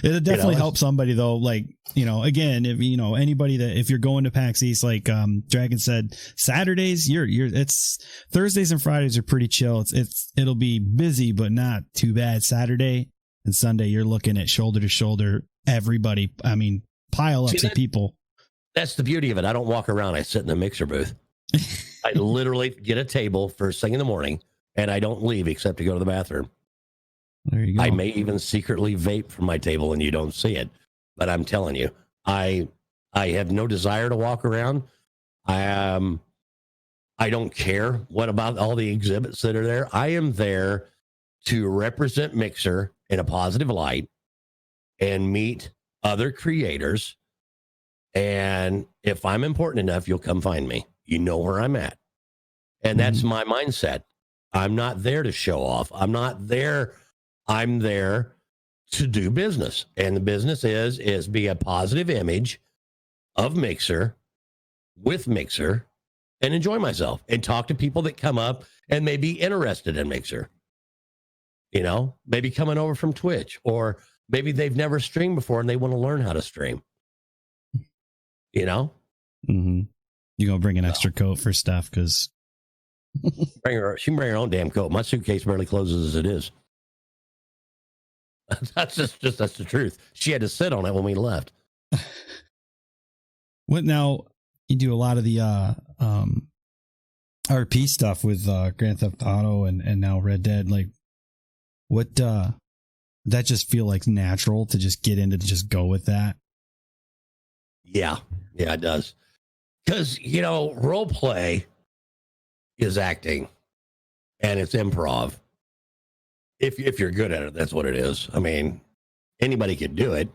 A: It'll definitely help somebody though. Like, again, if anybody if you're going to PAX East, like Dragon said, Saturdays, it's Thursdays and Fridays are pretty chill. It'll be busy, but not too bad. Saturday and Sunday, you're looking at shoulder to shoulder. Everybody, I mean, pile ups of people.
B: That's the beauty of it. I don't walk around. I sit in the mixer booth. I literally get a table first thing in the morning, and I don't leave except to go to the bathroom.
A: There you go.
B: I may even secretly vape from my table, and you don't see it. But I'm telling you, I have no desire to walk around. I don't care what about all the exhibits that are there. I am there to represent Mixer in a positive light and meet other creators. And if I'm important enough, you'll come find me. You know where I'm at. And that's my mindset. I'm not there to show off. I'm there to do business. And the business is be a positive image of Mixer with Mixer and enjoy myself and talk to people that come up and may be interested in Mixer. Maybe coming over from Twitch, or maybe they've never streamed before and they want to learn how to stream. You're gonna bring an extra coat for Steph because she can bring her own damn coat. My suitcase barely closes as it is. That's the truth. She had to sit on it when we left.
A: What now? You do a lot of the RP stuff with Grand Theft Auto and now Red Dead. Like, what? That just feel like natural to just get into, to just go with that.
B: Yeah, it does. Because, role play is acting and it's improv. If you're good at it, that's what it is. I mean, anybody could do it.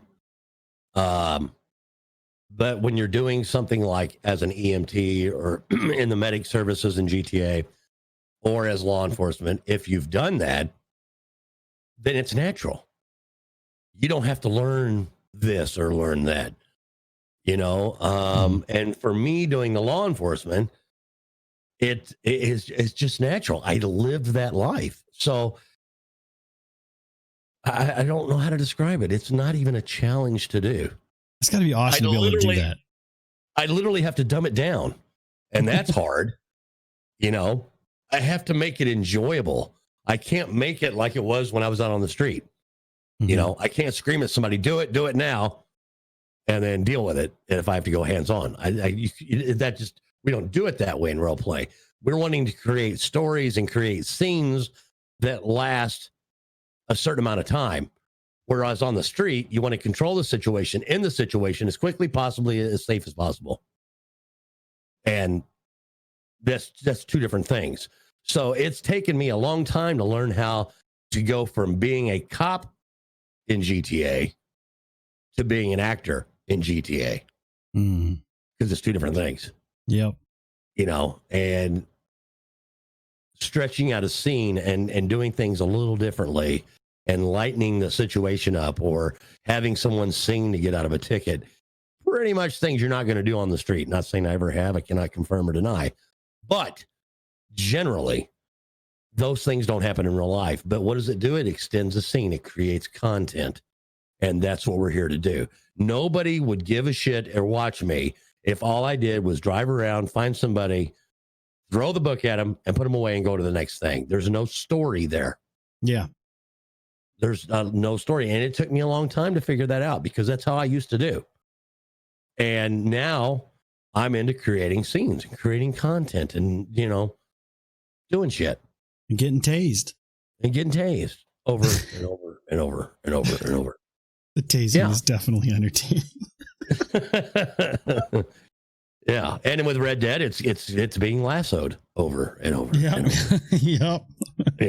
B: But when you're doing something like as an EMT or in the medic services in GTA or as law enforcement, if you've done that, then it's natural. You don't have to learn this or learn that. And for me doing the law enforcement, it's just natural. I lived that life. So I don't know how to describe it. It's not even a challenge to do.
A: It's got to be awesome to be able to do that.
B: I literally have to dumb it down, and that's hard. I have to make it enjoyable. I can't make it like it was when I was out on the street. I can't scream at somebody, do it now. And then deal with it. And if I have to go hands on, we don't do it that way in role play. We're wanting to create stories and create scenes that last a certain amount of time. Whereas on the street, you want to control the situation in the situation as quickly, possibly as safe as possible. And that's two different things. So it's taken me a long time to learn how to go from being a cop in GTA to being an actor in GTA. Because it's two different things.
A: Yep.
B: You know, and stretching out a scene and doing things a little differently and lightening the situation up, or having someone sing to get out of a ticket, pretty much things you're not going to do on the street. Not saying I ever have, I cannot confirm or deny, but generally those things don't happen in real life. But what does it do? It extends the scene. It creates content. And that's what we're here to do. Nobody would give a shit or watch me if all I did was drive around, find somebody, throw the book at them, and put them away and go to the next thing. There's no story there.
A: Yeah.
B: There's no story. And it took me a long time to figure that out, because that's how I used to do. And now I'm into creating scenes and creating content and, you know, doing shit.
A: And getting tased.
B: Over and over and over and over and over.
A: The tasing is definitely entertaining.
B: Yeah. And with Red Dead, it's being lassoed over and over.
A: Yep.
B: And over.
A: Yep.
B: You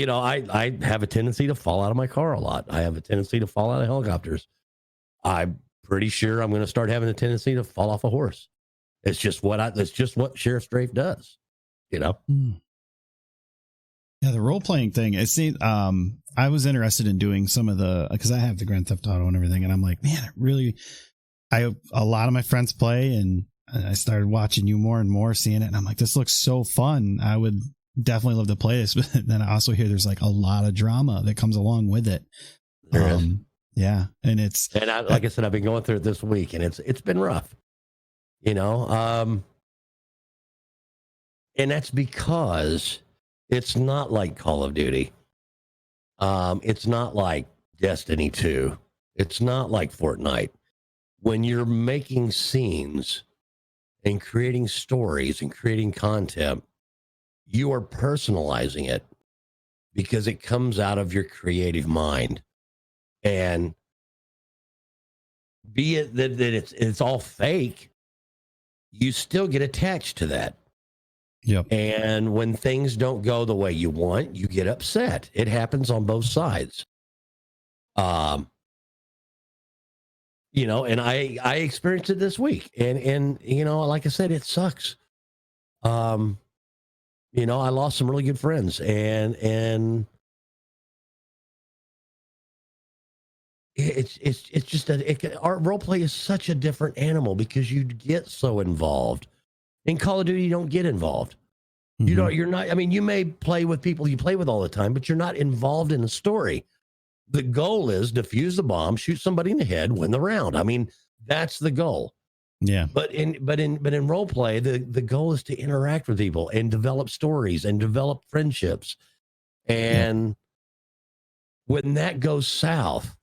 B: know, I have a tendency to fall out of my car a lot. I have a tendency to fall out of helicopters. I'm pretty sure I'm going to start having a tendency to fall off a horse. It's just what SheriffStrafe does, you know?
A: Yeah. The role-playing thing, it seemed, I was interested in doing some of because I have the Grand Theft Auto and everything. And I'm like, man, a lot of my friends play, and I started watching you more and more, seeing it. And I'm like, this looks so fun. I would definitely love to play this. But then I also hear there's like a lot of drama that comes along with it. Yeah. And
B: like I said, I've been going through it this week, and it's been rough, you know? And that's because it's not like Call of Duty. It's not like Destiny 2. It's not like Fortnite. When you're making scenes and creating stories and creating content, you are personalizing it because it comes out of your creative mind. And be it that it's all fake, you still get attached to that.
A: Yep.
B: And when things don't go the way you want, you get upset. It happens on both sides. You know, and I experienced it this week, and you know, like I said, it sucks. You know, I lost some really good friends, and it's just our role play is such a different animal because you get so involved. In Call of Duty, you don't get involved.
A: Mm-hmm.
B: You're not, I mean, you may play with people you play with all the time, but you're not involved in the story. The goal is defuse the bomb, shoot somebody in the head, win the round. I mean, that's the goal.
A: Yeah.
B: But in role play, the goal is to interact with people and develop stories and develop friendships. And when that goes south,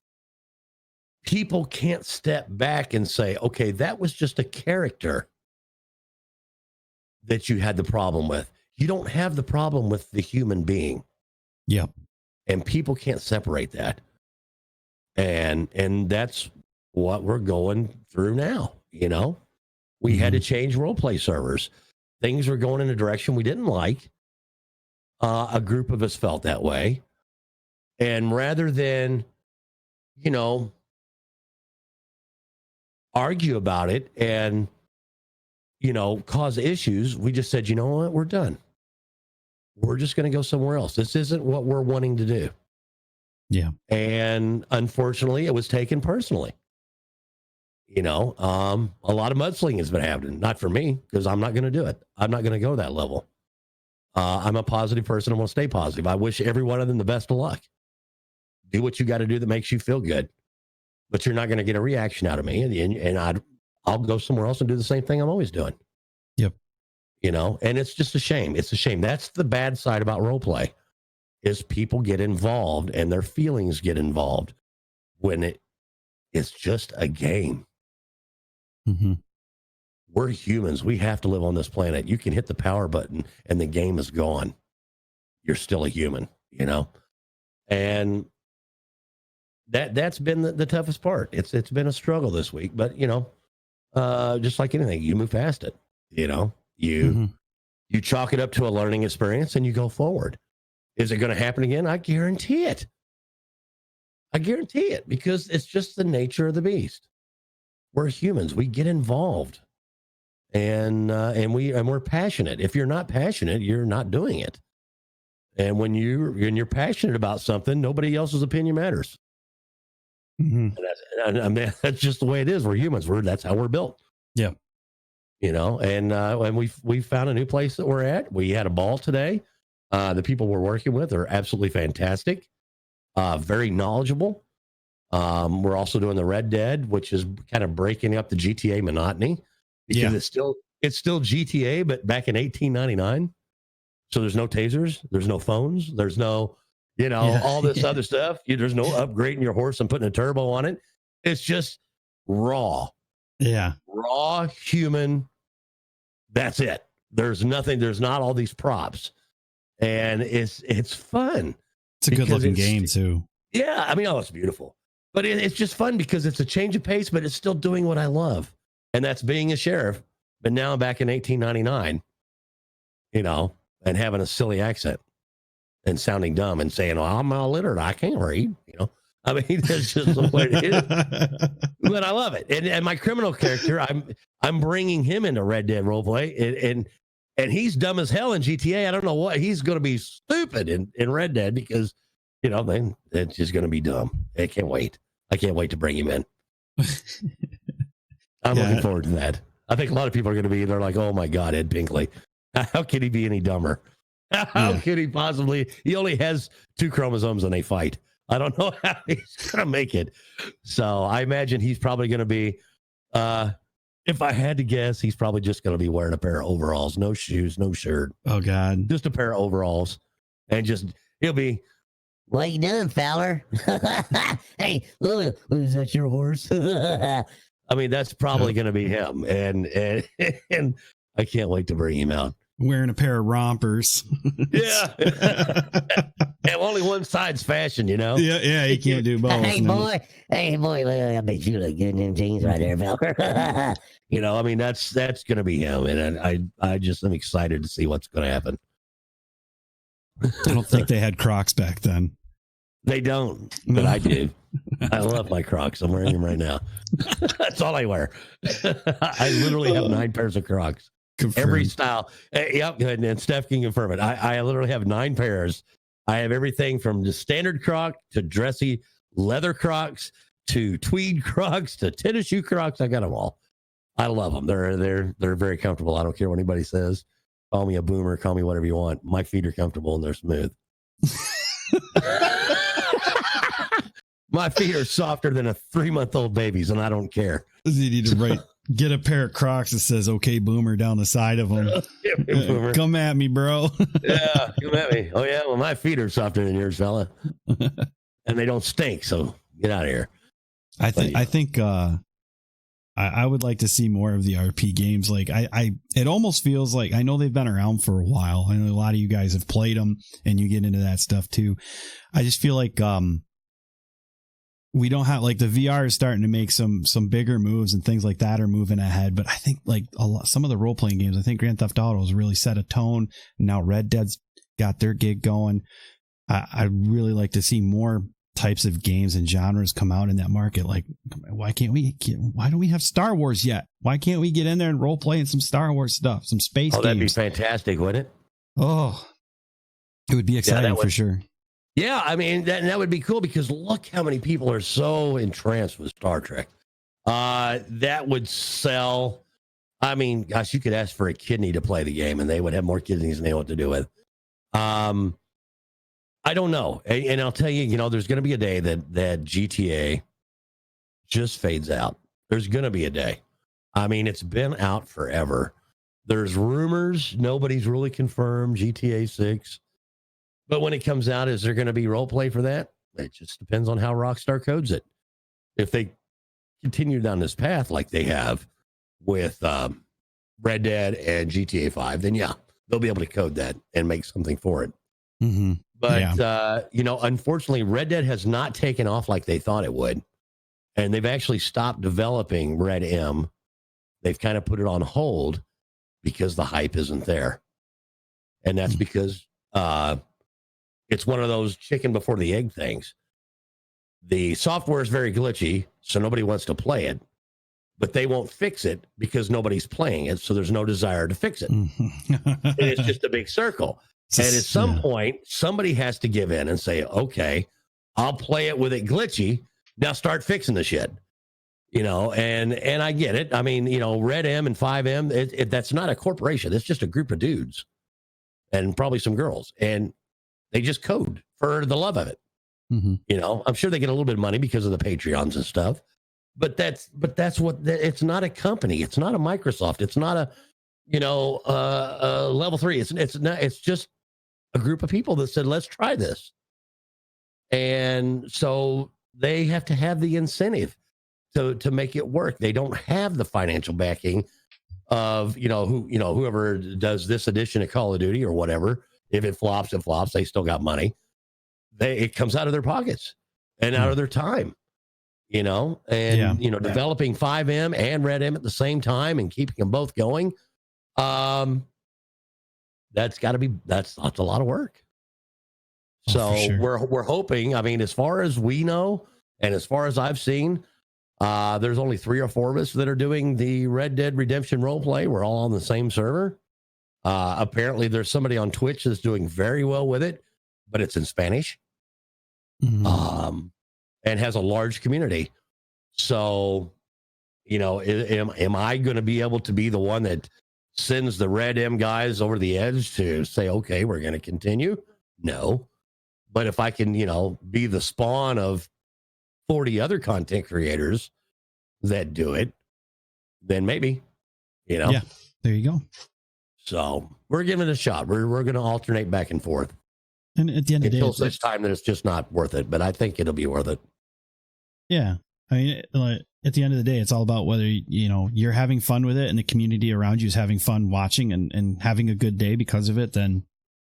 B: people can't step back and say, okay, that was just a character that you had the problem with. You don't have the problem with the human being.
A: Yep.
B: And people can't separate that. And that's what we're going through now. You know, we had to change role play servers. Things were going in a direction we didn't like. A group of us felt that way. And rather than, you know, argue about it and, you know, cause issues, we just said, you know what, we're done. We're just going to go somewhere else. This isn't what we're wanting to do.
A: Yeah.
B: And unfortunately, it was taken personally. You know, a lot of mudslinging has been happening. Not for me, because I'm not going to do it. I'm not going to go that level. I'm a positive person. I'm going to stay positive. I wish every one of them the best of luck. Do what you got to do that makes you feel good. But you're not going to get a reaction out of me. And I'll go somewhere else and do the same thing I'm always doing.
A: Yep.
B: You know, and it's just a shame. It's a shame. That's the bad side about role play, is people get involved and their feelings get involved when it's just a game.
A: Mm-hmm.
B: We're humans. We have to live on this planet. You can hit the power button and the game is gone. You're still a human, you know? And that's been the toughest part. It's been a struggle this week, but just like anything, you move past it. You chalk it up to a learning experience and you go forward. Is it going to happen again? I guarantee it. Because it's just the nature of the beast. We're humans. We get involved, and we're passionate. If you're not passionate, you're not doing it. And when you're passionate about something, nobody else's opinion matters. And that's just the way it is. We're humans. That's how we're built.
A: Yeah.
B: And we found a new place that we're at. We had a ball today. The people we're working with are absolutely fantastic. Very knowledgeable. We're also doing the Red Dead, which is kind of breaking up the GTA monotony because it's still GTA, but back in 1899. So there's no tasers, there's no phones, there's no, all this other stuff. There's no upgrading your horse and putting a turbo on it. It's just raw.
A: Yeah.
B: Raw human. That's it. There's nothing. There's not all these props, and it's fun.
A: It's a good looking game too.
B: Yeah. I mean, it's beautiful, but it's just fun because it's a change of pace, but it's still doing what I love. And that's being a sheriff. But now back in 1899, and having a silly accent and sounding dumb and saying, "Oh, I'm illiterate. I can't read." I mean, that's just the way it is. But I love it. And my criminal character, I'm bringing him into Red Dead roleplay, and he's dumb as hell in GTA. I don't know what he's going to be stupid in Red Dead because, then it's just going to be dumb. I can't wait. I can't wait to bring him in. I'm looking forward to that. I think a lot of people are going to be, they're like, "Oh my God, Ed Pinkley. How could he be any dumber? How could he possibly? He only has 2 chromosomes and they fight. I don't know how he's going to make it." So I imagine he's probably going to be, if I had to guess, he's probably just going to be wearing a pair of overalls, no shoes, no shirt.
A: Oh God.
B: Just a pair of overalls. And he'll be, "What you doing, Fowler?" "Hey, look, is that your horse?" I mean, that's probably going to be him. And I can't wait to bring him out.
A: Wearing a pair of rompers.
B: Yeah. And only one side's fashion,
A: Yeah, he can't do both.
B: Hey, boy, I bet you look good in them jeans right there, fella. I mean, that's going to be him. And I'm excited to see what's going to happen.
A: I don't think they had Crocs back then.
B: They don't, but I do. I love my Crocs. I'm wearing them right now. That's all I wear. I literally have 9 pairs of Crocs. Confirmed. Every style. Yep. And Steph can confirm it. I literally have 9 pairs. I have everything from the standard Croc to dressy leather Crocs to tweed Crocs to tennis shoe Crocs. I got them all. I love them. They're very comfortable. I don't care what anybody says. Call me a boomer. Call me whatever you want. My feet are comfortable and they're smooth. My feet are softer than a 3-month-old baby's, and I don't care.
A: You need to get a pair of Crocs that says "Okay, Boomer" down the side of them.
B: Yeah,
A: come at me, bro.
B: Yeah, come at me. Oh yeah, well my feet are softer than yours, fella, and they don't stink. So get out of here.
A: I think I would like to see more of the RP games. Like it almost feels like, I know they've been around for a while. I know a lot of you guys have played them, and you get into that stuff too. I just feel like we don't have, like, the VR is starting to make some bigger moves and things like that are moving ahead. But I think like some of the role playing games, I think Grand Theft Auto has really set a tone. Now Red Dead's got their gig going. I'd really like to see more types of games and genres come out in that market. Like, why don't we have Star Wars yet? Why can't we get in there and role play in some Star Wars stuff, some space games?
B: That'd be fantastic, wouldn't it?
A: Oh, it would be exciting for sure.
B: Yeah, I mean, that would be cool because look how many people are so entranced with Star Trek. That would sell. I mean, gosh, you could ask for a kidney to play the game and they would have more kidneys than they know what to do with. I don't know. And I'll tell you, there's going to be a day that GTA just fades out. There's going to be a day. I mean, it's been out forever. There's rumors. Nobody's really confirmed GTA 6. But when it comes out, is there going to be role play for that? It just depends on how Rockstar codes it. If they continue down this path like they have with Red Dead and GTA 5, then yeah, they'll be able to code that and make something for it.
A: Mm-hmm.
B: But,
A: Yeah.
B: Unfortunately, Red Dead has not taken off like they thought it would. And they've actually stopped developing Red M. They've kind of put it on hold because the hype isn't there. And that's because it's one of those chicken before the egg things. The software is very glitchy, so nobody wants to play it. But they won't fix it because nobody's playing it, so there's no desire to fix it. And it's just a big circle. And at some point, somebody has to give in and say, okay, I'll play it with it glitchy. Now start fixing the shit. And I get it. I mean, Red M and 5M, that's not a corporation. It's just a group of dudes and probably some girls. And they just code for the love of it. I'm sure they get a little bit of money because of the Patreons and stuff. But that's what it's not a company. It's not a Microsoft. It's not a level 3. It's just a group of people that said, let's try this. And so they have to have the incentive to make it work. They don't have the financial backing of, whoever does this edition of Call of Duty or whatever. If it flops, it flops. They still got money. It comes out of their pockets and out of their time. Developing 5M and Red M at the same time and keeping them both going. That's a lot of work. So sure. we're hoping, I mean, as far as we know, and as far as I've seen, there's only 3 or 4 of us that are doing the Red Dead Redemption role play. We're all on the same server. Apparently there's somebody on Twitch that's doing very well with it, but it's in Spanish. And has a large community. So, am I going to be able to be the one that sends the Red M guys over the edge to say, okay, we're going to continue? No. But if I can, be the spawn of 40 other content creators that do it, then maybe,
A: Yeah, there you go.
B: So we're giving it a shot. We're going to alternate back and forth.
A: And at the end of the day,
B: until such time that it's just not worth it. But I think it'll be worth it.
A: Yeah. I mean, at the end of the day, it's all about whether, you're having fun with it and the community around you is having fun watching and having a good day because of it, then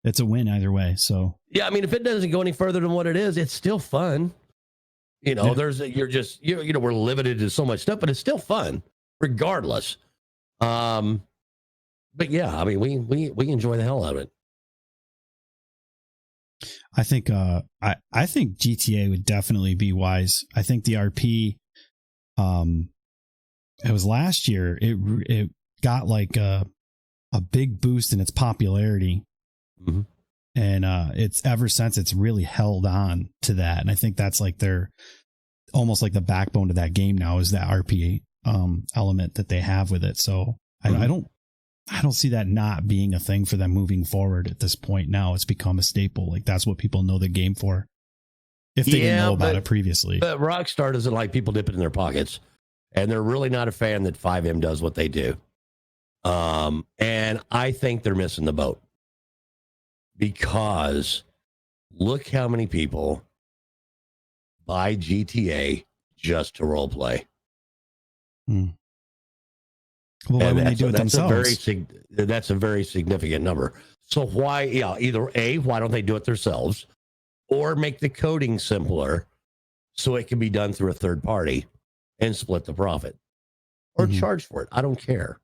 A: it's a win either way. So,
B: yeah, I mean, if it doesn't go any further than what it is, it's still fun. We're limited to so much stuff, but it's still fun regardless. But yeah, I mean, we enjoy the hell out of it.
A: I think I think GTA would definitely be wise. I think the RP, it was last year. It got like a big boost in its popularity, and it's ever since it's really held on to that. And I think that's like their almost like the backbone to that game now is that RP element that they have with it. So I don't see that not being a thing for them moving forward at this point. Now it's become a staple. Like that's what people know the game for. If they didn't know about it previously. But
B: Rockstar doesn't like people dipping in their pockets. And they're really not a fan that 5M does what they do. And I think they're missing the boat. Because look how many people buy GTA just to role play.
A: Well, why wouldn't they do it themselves?
B: That's a very significant number. So why, either A, why don't they do it themselves, or make the coding simpler so it can be done through a third party and split the profit, or charge for it? I don't care.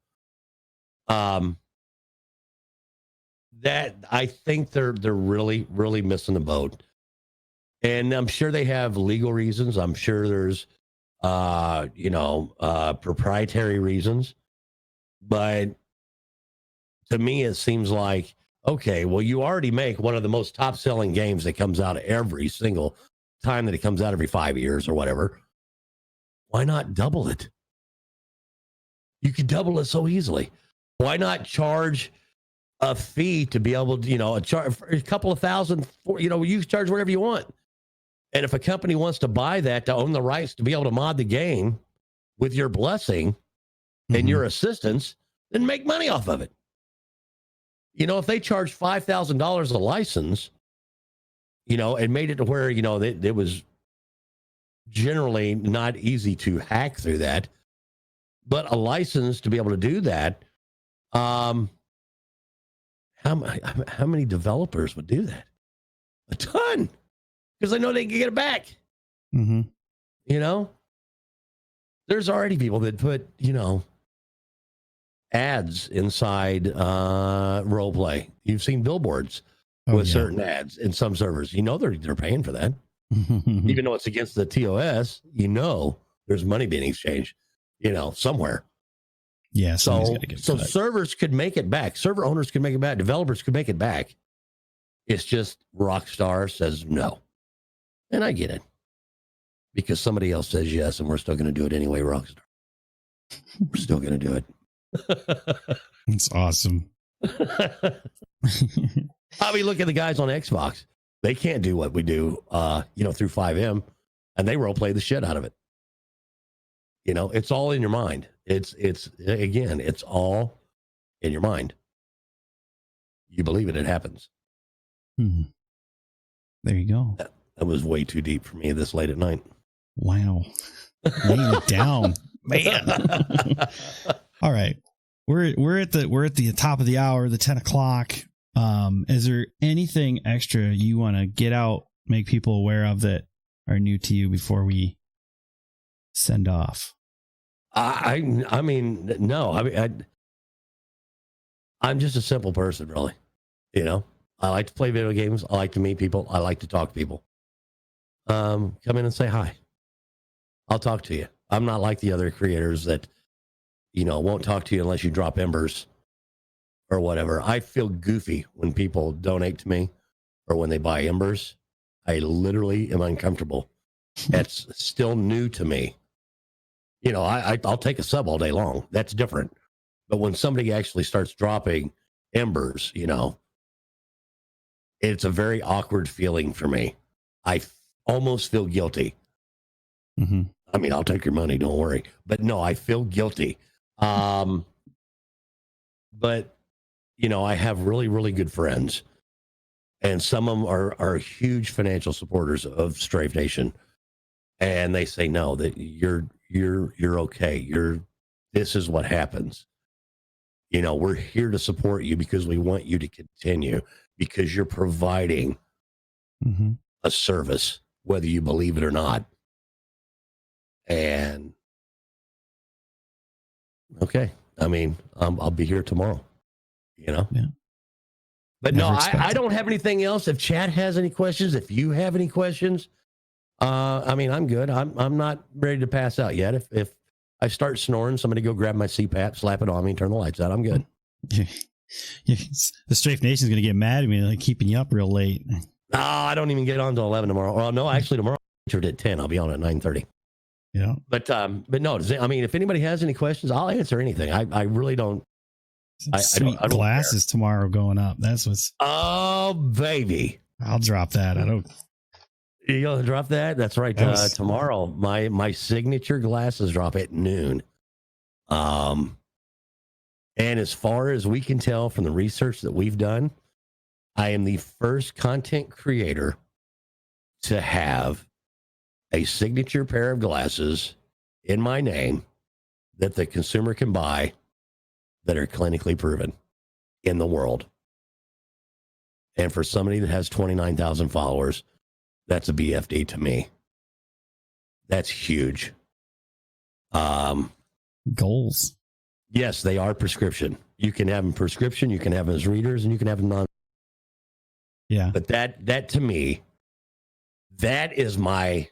B: That I think they're really, really missing the boat, and I'm sure they have legal reasons. I'm sure there's, proprietary reasons. But to me, it seems like, okay, well, you already make one of the most top selling games that comes out every single time that it comes out every 5 years or whatever. Why not double it? You could double it so easily. Why not charge a fee to be able to, charge a couple of thousand for, you charge whatever you want. And if a company wants to buy that to own the rights to be able to mod the game with your blessing and your assistance, then make money off of it. If they charge $5,000 a license, and made it to where, it was generally not easy to hack through that, but a license to be able to do that, how many developers would do that? A ton. Because they know they can get it back.
A: Mm-hmm.
B: You know? There's already people that put, ads inside role play. You've seen billboards with certain ads in some servers. They're paying for that. Even though it's against the TOS, there's money being exchanged, somewhere.
A: Yeah.
B: So servers could make it back. Server owners could make it back. Developers could make it back. It's just Rockstar says no. And I get it. Because somebody else says yes, and we're still going to do it anyway, Rockstar. We're still going to do it.
A: It's awesome.
B: I mean, look at the guys on Xbox. They can't do what we do, through 5M, and they role play the shit out of it. It's all in your mind. It's all in your mind. You believe it, it happens.
A: Hmm. There you go.
B: That was way too deep for me this late at night.
A: Wow. Laying it down, man. All right. We're at the top of the hour, the 10 o'clock. Is there anything extra you want to get out, make people aware of that are new to you before we send off?
B: I mean, no. I'm just a simple person, really. I like to play video games. I like to meet people. I like to talk to people. Come in and say hi. I'll talk to you. I'm not like the other creators that, won't talk to you unless you drop embers or whatever. I feel goofy when people donate to me or when they buy embers. I literally am uncomfortable. That's still new to me. I'll take a sub all day long. That's different. But when somebody actually starts dropping embers, it's a very awkward feeling for me. I almost feel guilty.
A: Mm-hmm.
B: I mean, I'll take your money, don't worry. But no, I feel guilty. But, I have really, really good friends. And some of them are huge financial supporters of Strafe Nation. And they say, no, that you're okay. This is what happens. We're here to support you because we want you to continue, because you're providing a service, whether you believe it or not. And okay, I mean, I'll be here tomorrow,
A: Yeah.
B: But no, I don't have anything else. If Chad has any questions, if you have any questions, I mean, I'm good. I'm not ready to pass out yet. If I start snoring, somebody go grab my CPAP, slap it on me, turn the lights out. I'm good.
A: Yeah. The Strafe Nation's going to get mad at me, like keeping you up real late.
B: No, I don't even get on till 11 tomorrow. Well, no, actually tomorrow at 10. I'll be on at 9:30.
A: Yeah.
B: But no, I mean, if anybody has any questions, I'll answer anything. I really don't. I don't
A: glasses care. Tomorrow going up. That's what's.
B: Oh, baby.
A: I'll drop that.
B: You'll drop that? That's right. Tomorrow, my signature glasses drop at noon. And as far as we can tell from the research that we've done, I am the first content creator to have a signature pair of glasses in my name that the consumer can buy that are clinically proven in the world. And for somebody that has 29,000 followers, that's a BFD to me. That's huge.
A: Goals.
B: Yes, they are prescription. You can have them prescription, you can have them as readers, and you can have them non.
A: Yeah.
B: But that to me, that is my.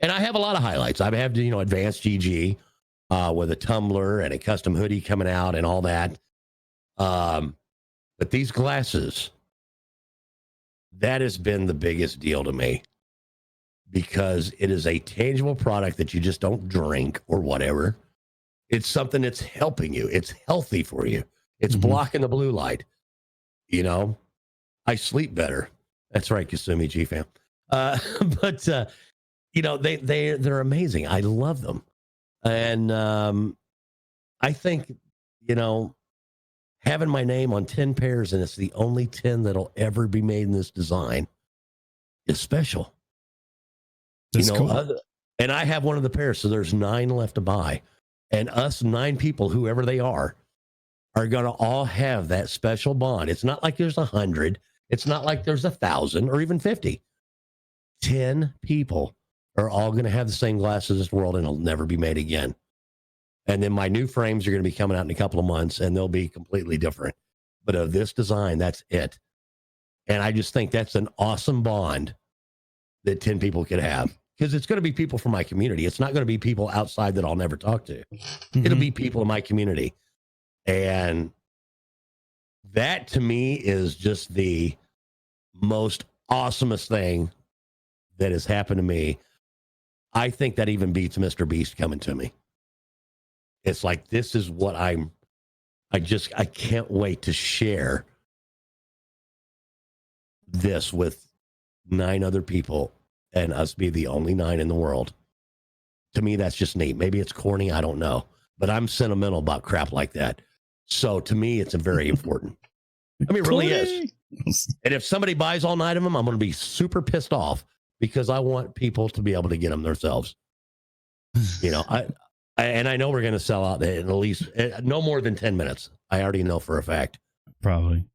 B: And I have a lot of highlights. I have, advanced GG with a tumbler and a custom hoodie coming out and all that. But these glasses, that has been the biggest deal to me because it is a tangible product that you just don't drink or whatever. It's something that's helping you. It's healthy for you. It's blocking the blue light. I sleep better. That's right, Kasumi G fam. But they're amazing. I love them. And I think, having my name on 10 pairs and it's the only 10 that'll ever be made in this design is special.
A: That's cool.
B: And I have one of the pairs, so there's 9 left to buy. And us 9 people, whoever they are going to all have that special bond. It's not like there's 100. It's not like there's 1,000 or even 50. 10 people are all going to have the same glass as this world, and it'll never be made again. And then my new frames are going to be coming out in a couple of months, and they'll be completely different. But of this design, that's it. And I just think that's an awesome bond that 10 people could have, because it's going to be people from my community. It's not going to be people outside that I'll never talk to. Mm-hmm. It'll be people in my community. And that to me is just the most awesomest thing that has happened to me. I think that even beats Mr. Beast coming to me. It's like, this is what I can't wait to share this with 9 other people and us be the only 9 in the world. To me, that's just neat. Maybe it's corny, I don't know, but I'm sentimental about crap like that. So to me, it's a very important. I mean, it really is. And if somebody buys all 9 of them, I'm going to be super pissed off, because I want people to be able to get them themselves. You know, I know we're going to sell out in at least no more than 10 minutes. I already know for a fact.
A: Probably.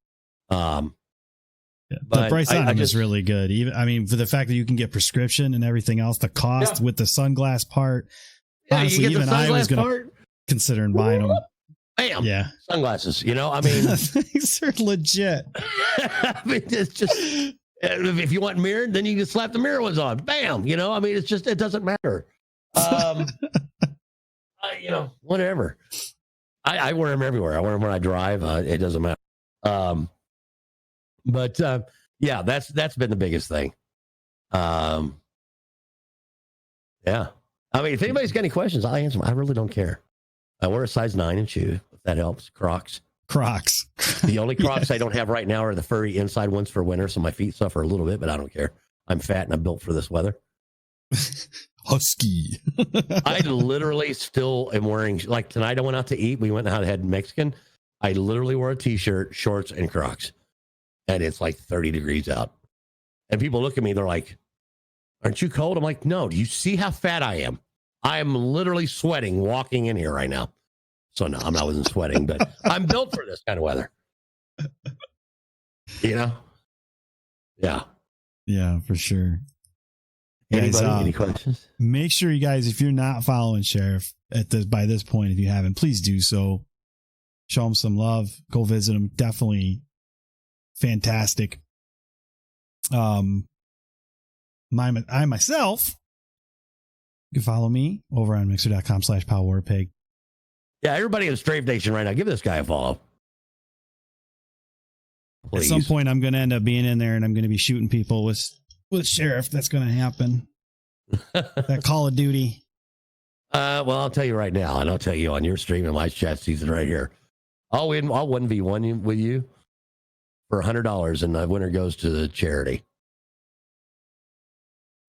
B: Yeah,
A: the price on them is really good. Even, I mean, for the fact that you can get prescription and everything else, the cost with the sunglass part. Yeah, honestly, even I was going to consider buying them.
B: Bam.
A: Yeah.
B: Sunglasses, you know, I mean.
A: These are legit.
B: I mean, it's just, if you want mirrored, then you can slap the mirror ones on. Bam. You know, I mean, it's just, it doesn't matter. You know, whatever. I wear them everywhere. I wear them when I drive. It doesn't matter. But yeah, that's been the biggest thing. Yeah. I mean, if anybody's got any questions, I'll answer them. I really don't care. I wear a size 9 in shoe, if that helps. Crocs. The only Crocs I don't have right now are the furry inside ones for winter, so my feet suffer a little bit, but I don't care. I'm fat and I'm built for this weather.
A: Husky.
B: I literally still am wearing, like tonight I went out to eat. We went out and had Mexican. I literally wore a t-shirt, shorts, and Crocs. And it's like 30 degrees out. And people look at me, they're like, aren't you cold? I'm like, no, do you see how fat I am? I am literally sweating walking in here right now. So no, I wasn't sweating, but I'm built for this kind of weather. You know? Yeah.
A: Yeah, for sure.
B: Anybody, any questions?
A: Make sure you guys, if you're not following Sheriff by this point, if you haven't, please do so. Show him some love. Go visit him. Definitely fantastic. I myself, you can follow me over on mixer.com/PoWWarPig.
B: Yeah, everybody in Strafe Nation right now, give this guy a follow. Please.
A: At some point, I'm going to end up being in there and I'm going to be shooting people with Sheriff. That's going to happen. That Call of Duty.
B: Well, I'll tell you right now, and I'll tell you on your stream and my chat season right here. I'll 1v1 with you for $100, and the winner goes to the charity.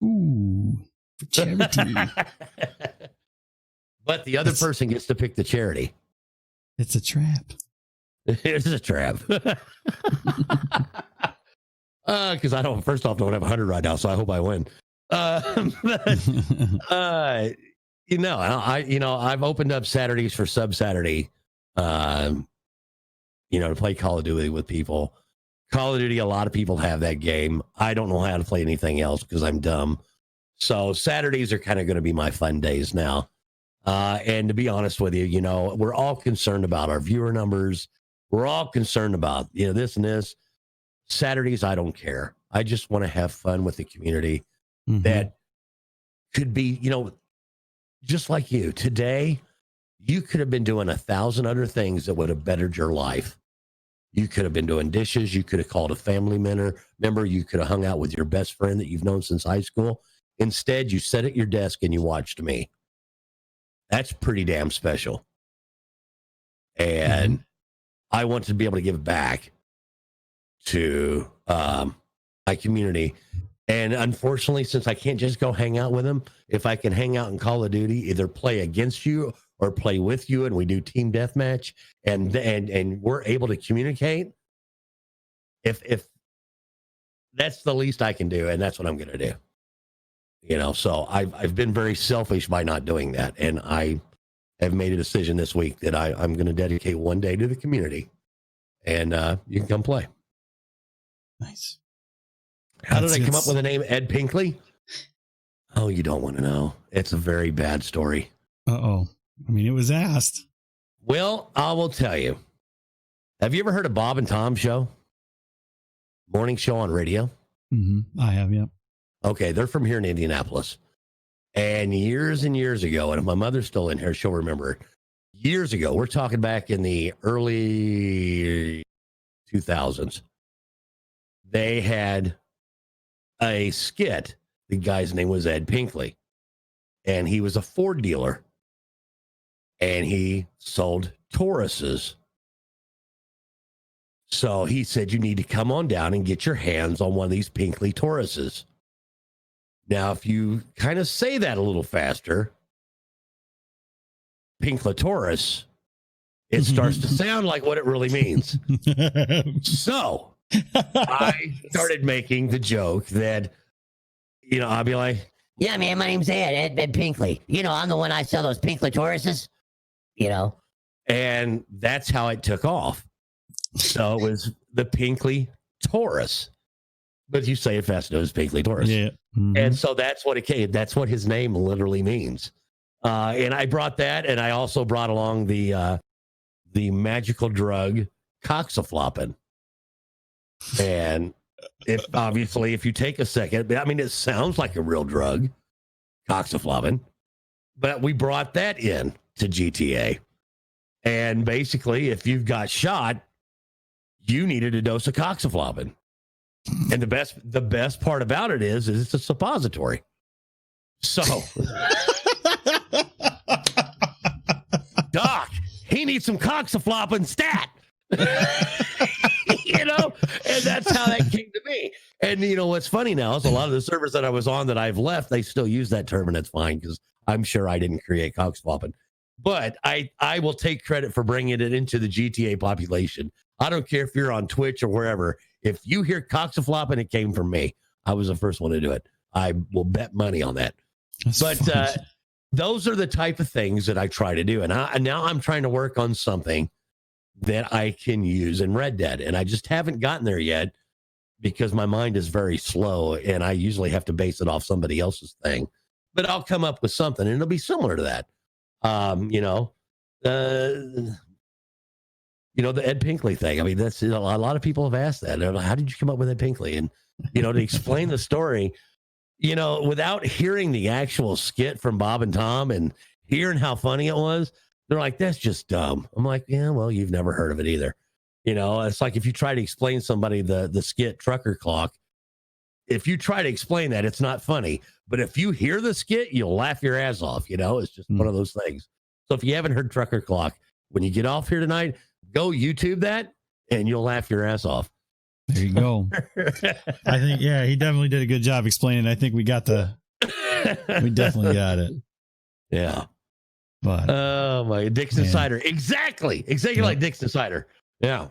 A: Ooh, for charity.
B: But the other person gets to pick the charity.
A: It's a trap.
B: It's a trap. Because I don't have 100 right now, so I hope I win. I've opened up Saturdays for Sub Saturday, to play Call of Duty with people. Call of Duty, a lot of people have that game. I don't know how to play anything else because I'm dumb. So Saturdays are kind of going to be my fun days now. And to be honest with you, we're all concerned about our viewer numbers. We're all concerned about, this and this. Saturdays, I don't care. I just want to have fun with the community. Mm-hmm. That could be, just like you. Today, you could have been doing 1,000 other things that would have bettered your life. You could have been doing dishes. You could have called a family member. You could have hung out with your best friend that you've known since high school. Instead, you sat at your desk and you watched me. That's pretty damn special. And I want to be able to give back to my community. And unfortunately, since I can't just go hang out with them, if I can hang out in Call of Duty, either play against you or play with you, and we do team deathmatch, and we're able to communicate. If that's the least I can do, and that's what I'm going to do. So I've been very selfish by not doing that, and I have made a decision this week that I'm going to dedicate one day to the community, and you can come play.
A: Nice.
B: How did I come up with the name Ed Pinkley? Oh, you don't want to know. It's a very bad story.
A: Uh-oh. I mean, it was asked.
B: Well, I will tell you. Have you ever heard of Bob and Tom show? Morning show on radio?
A: Mm-hmm. I have, yeah.
B: Okay, they're from here in Indianapolis. And years ago, and if my mother's still in here, she'll remember it. Years ago, we're talking back in the early 2000s, they had a skit. The guy's name was Ed Pinkley, and he was a Ford dealer, and he sold Tauruses. So he said, you need to come on down and get your hands on one of these Pinkley Tauruses. Now, if you kind of say that a little faster, Pinkletourus, it starts to sound like what it really means. So I started making the joke that, you know, I'll be like,
C: yeah, man, my name's Ed Pinkley. You know, I'm the one I sell those Pinkletauruses, you know.
B: And that's how it took off. So it was the Pinkley Taurus. But you say it fast enough, it's Pinkley Taurus.
A: Yeah. Mm-hmm.
B: And so that's what it came. That's what his name literally means. And I brought that, and I also brought along the magical drug coxaflopin. And if you take a second, I mean, it sounds like a real drug, coxaflopin, but we brought that in to GTA. And basically, if you've got shot, you needed a dose of coxaflopin. And the best part about it is it's a suppository. So, Doc, he needs some coxaflopin stat. You know, and that's how that came to me. And you know what's funny now is a lot of the servers that I was on that I've left, they still use that term, and it's fine because I'm sure I didn't create coxaflopin. But I will take credit for bringing it into the GTA population. I don't care if you're on Twitch or wherever. If you hear coxaflopin, it came from me. I was the first one to do it. I will bet money on that. But those are the type of things that I try to do. And now I'm trying to work on something that I can use in Red Dead. And I just haven't gotten there yet because my mind is very slow and I usually have to base it off somebody else's thing. But I'll come up with something and it'll be similar to that. The Ed Pinkley thing. I mean, that's a lot of people have asked that. They're like, how did you come up with Ed Pinkley? And, to explain the story, without hearing the actual skit from Bob and Tom and hearing how funny it was, they're like, that's just dumb. I'm like, yeah, well, you've never heard of it either. It's like if you try to explain somebody the skit Trucker Clock, if you try to explain that, it's not funny. But if you hear the skit, you'll laugh your ass off. It's just one of those things. So if you haven't heard Trucker Clock, when you get off here tonight, go YouTube that and you'll laugh your ass off.
A: There you go. I think, yeah, he definitely did a good job explaining. I think we definitely got it.
B: Yeah.
A: But
B: oh my, Dixon Cider. Exactly
A: Yep.
B: like Dixon Cider. Yeah.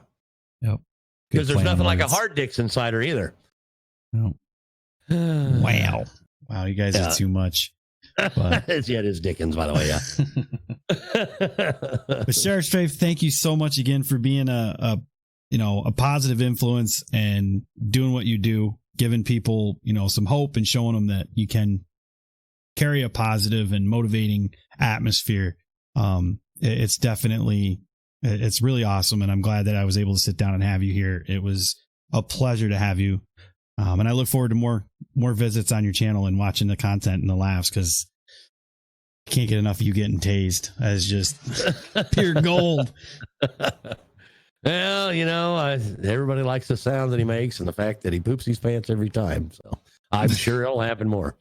A: Yep.
B: Because there's nothing like a hard Dixon Cider either.
A: No. Wow, you guys are too much. But
B: it is Dickens, by the way. Yeah.
A: But SheriffStrafe, thank you so much again for being a positive influence and doing what you do, giving people, some hope and showing them that you can carry a positive and motivating atmosphere. It's really awesome. And I'm glad that I was able to sit down and have you here. It was a pleasure to have you. And I look forward to more visits on your channel and watching the content and the laughs, because I can't get enough of you getting tased. That is just pure gold.
B: Well, everybody likes the sound that he makes and the fact that he poops his pants every time. So I'm sure it'll happen more.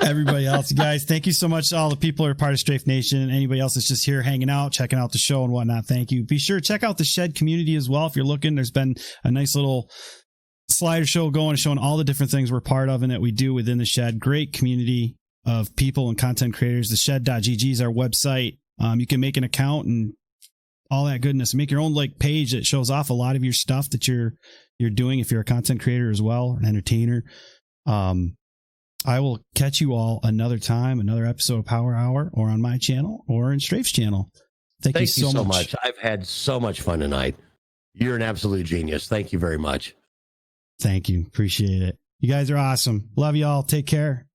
A: Everybody else, guys, thank you so much to all the people who are part of Strafe Nation. Anybody else that's just here hanging out, checking out the show and whatnot, thank you. Be sure to check out the Shed community as well if you're looking. There's been a nice little slider show going, showing all the different things we're part of and that we do within the Shed. Great community of people and content creators. The shed.gg is our website. You can make an account and all that goodness. Make your own page that shows off a lot of your stuff that you're doing if you're a content creator as well, an entertainer. I will catch you all another time, another episode of Power Hour, or on my channel or in Strafe's channel. Thank you so much.
B: I've had so much fun tonight. You're an absolute genius. Thank you very much.
A: Thank you. Appreciate it. You guys are awesome. Love y'all. Take care.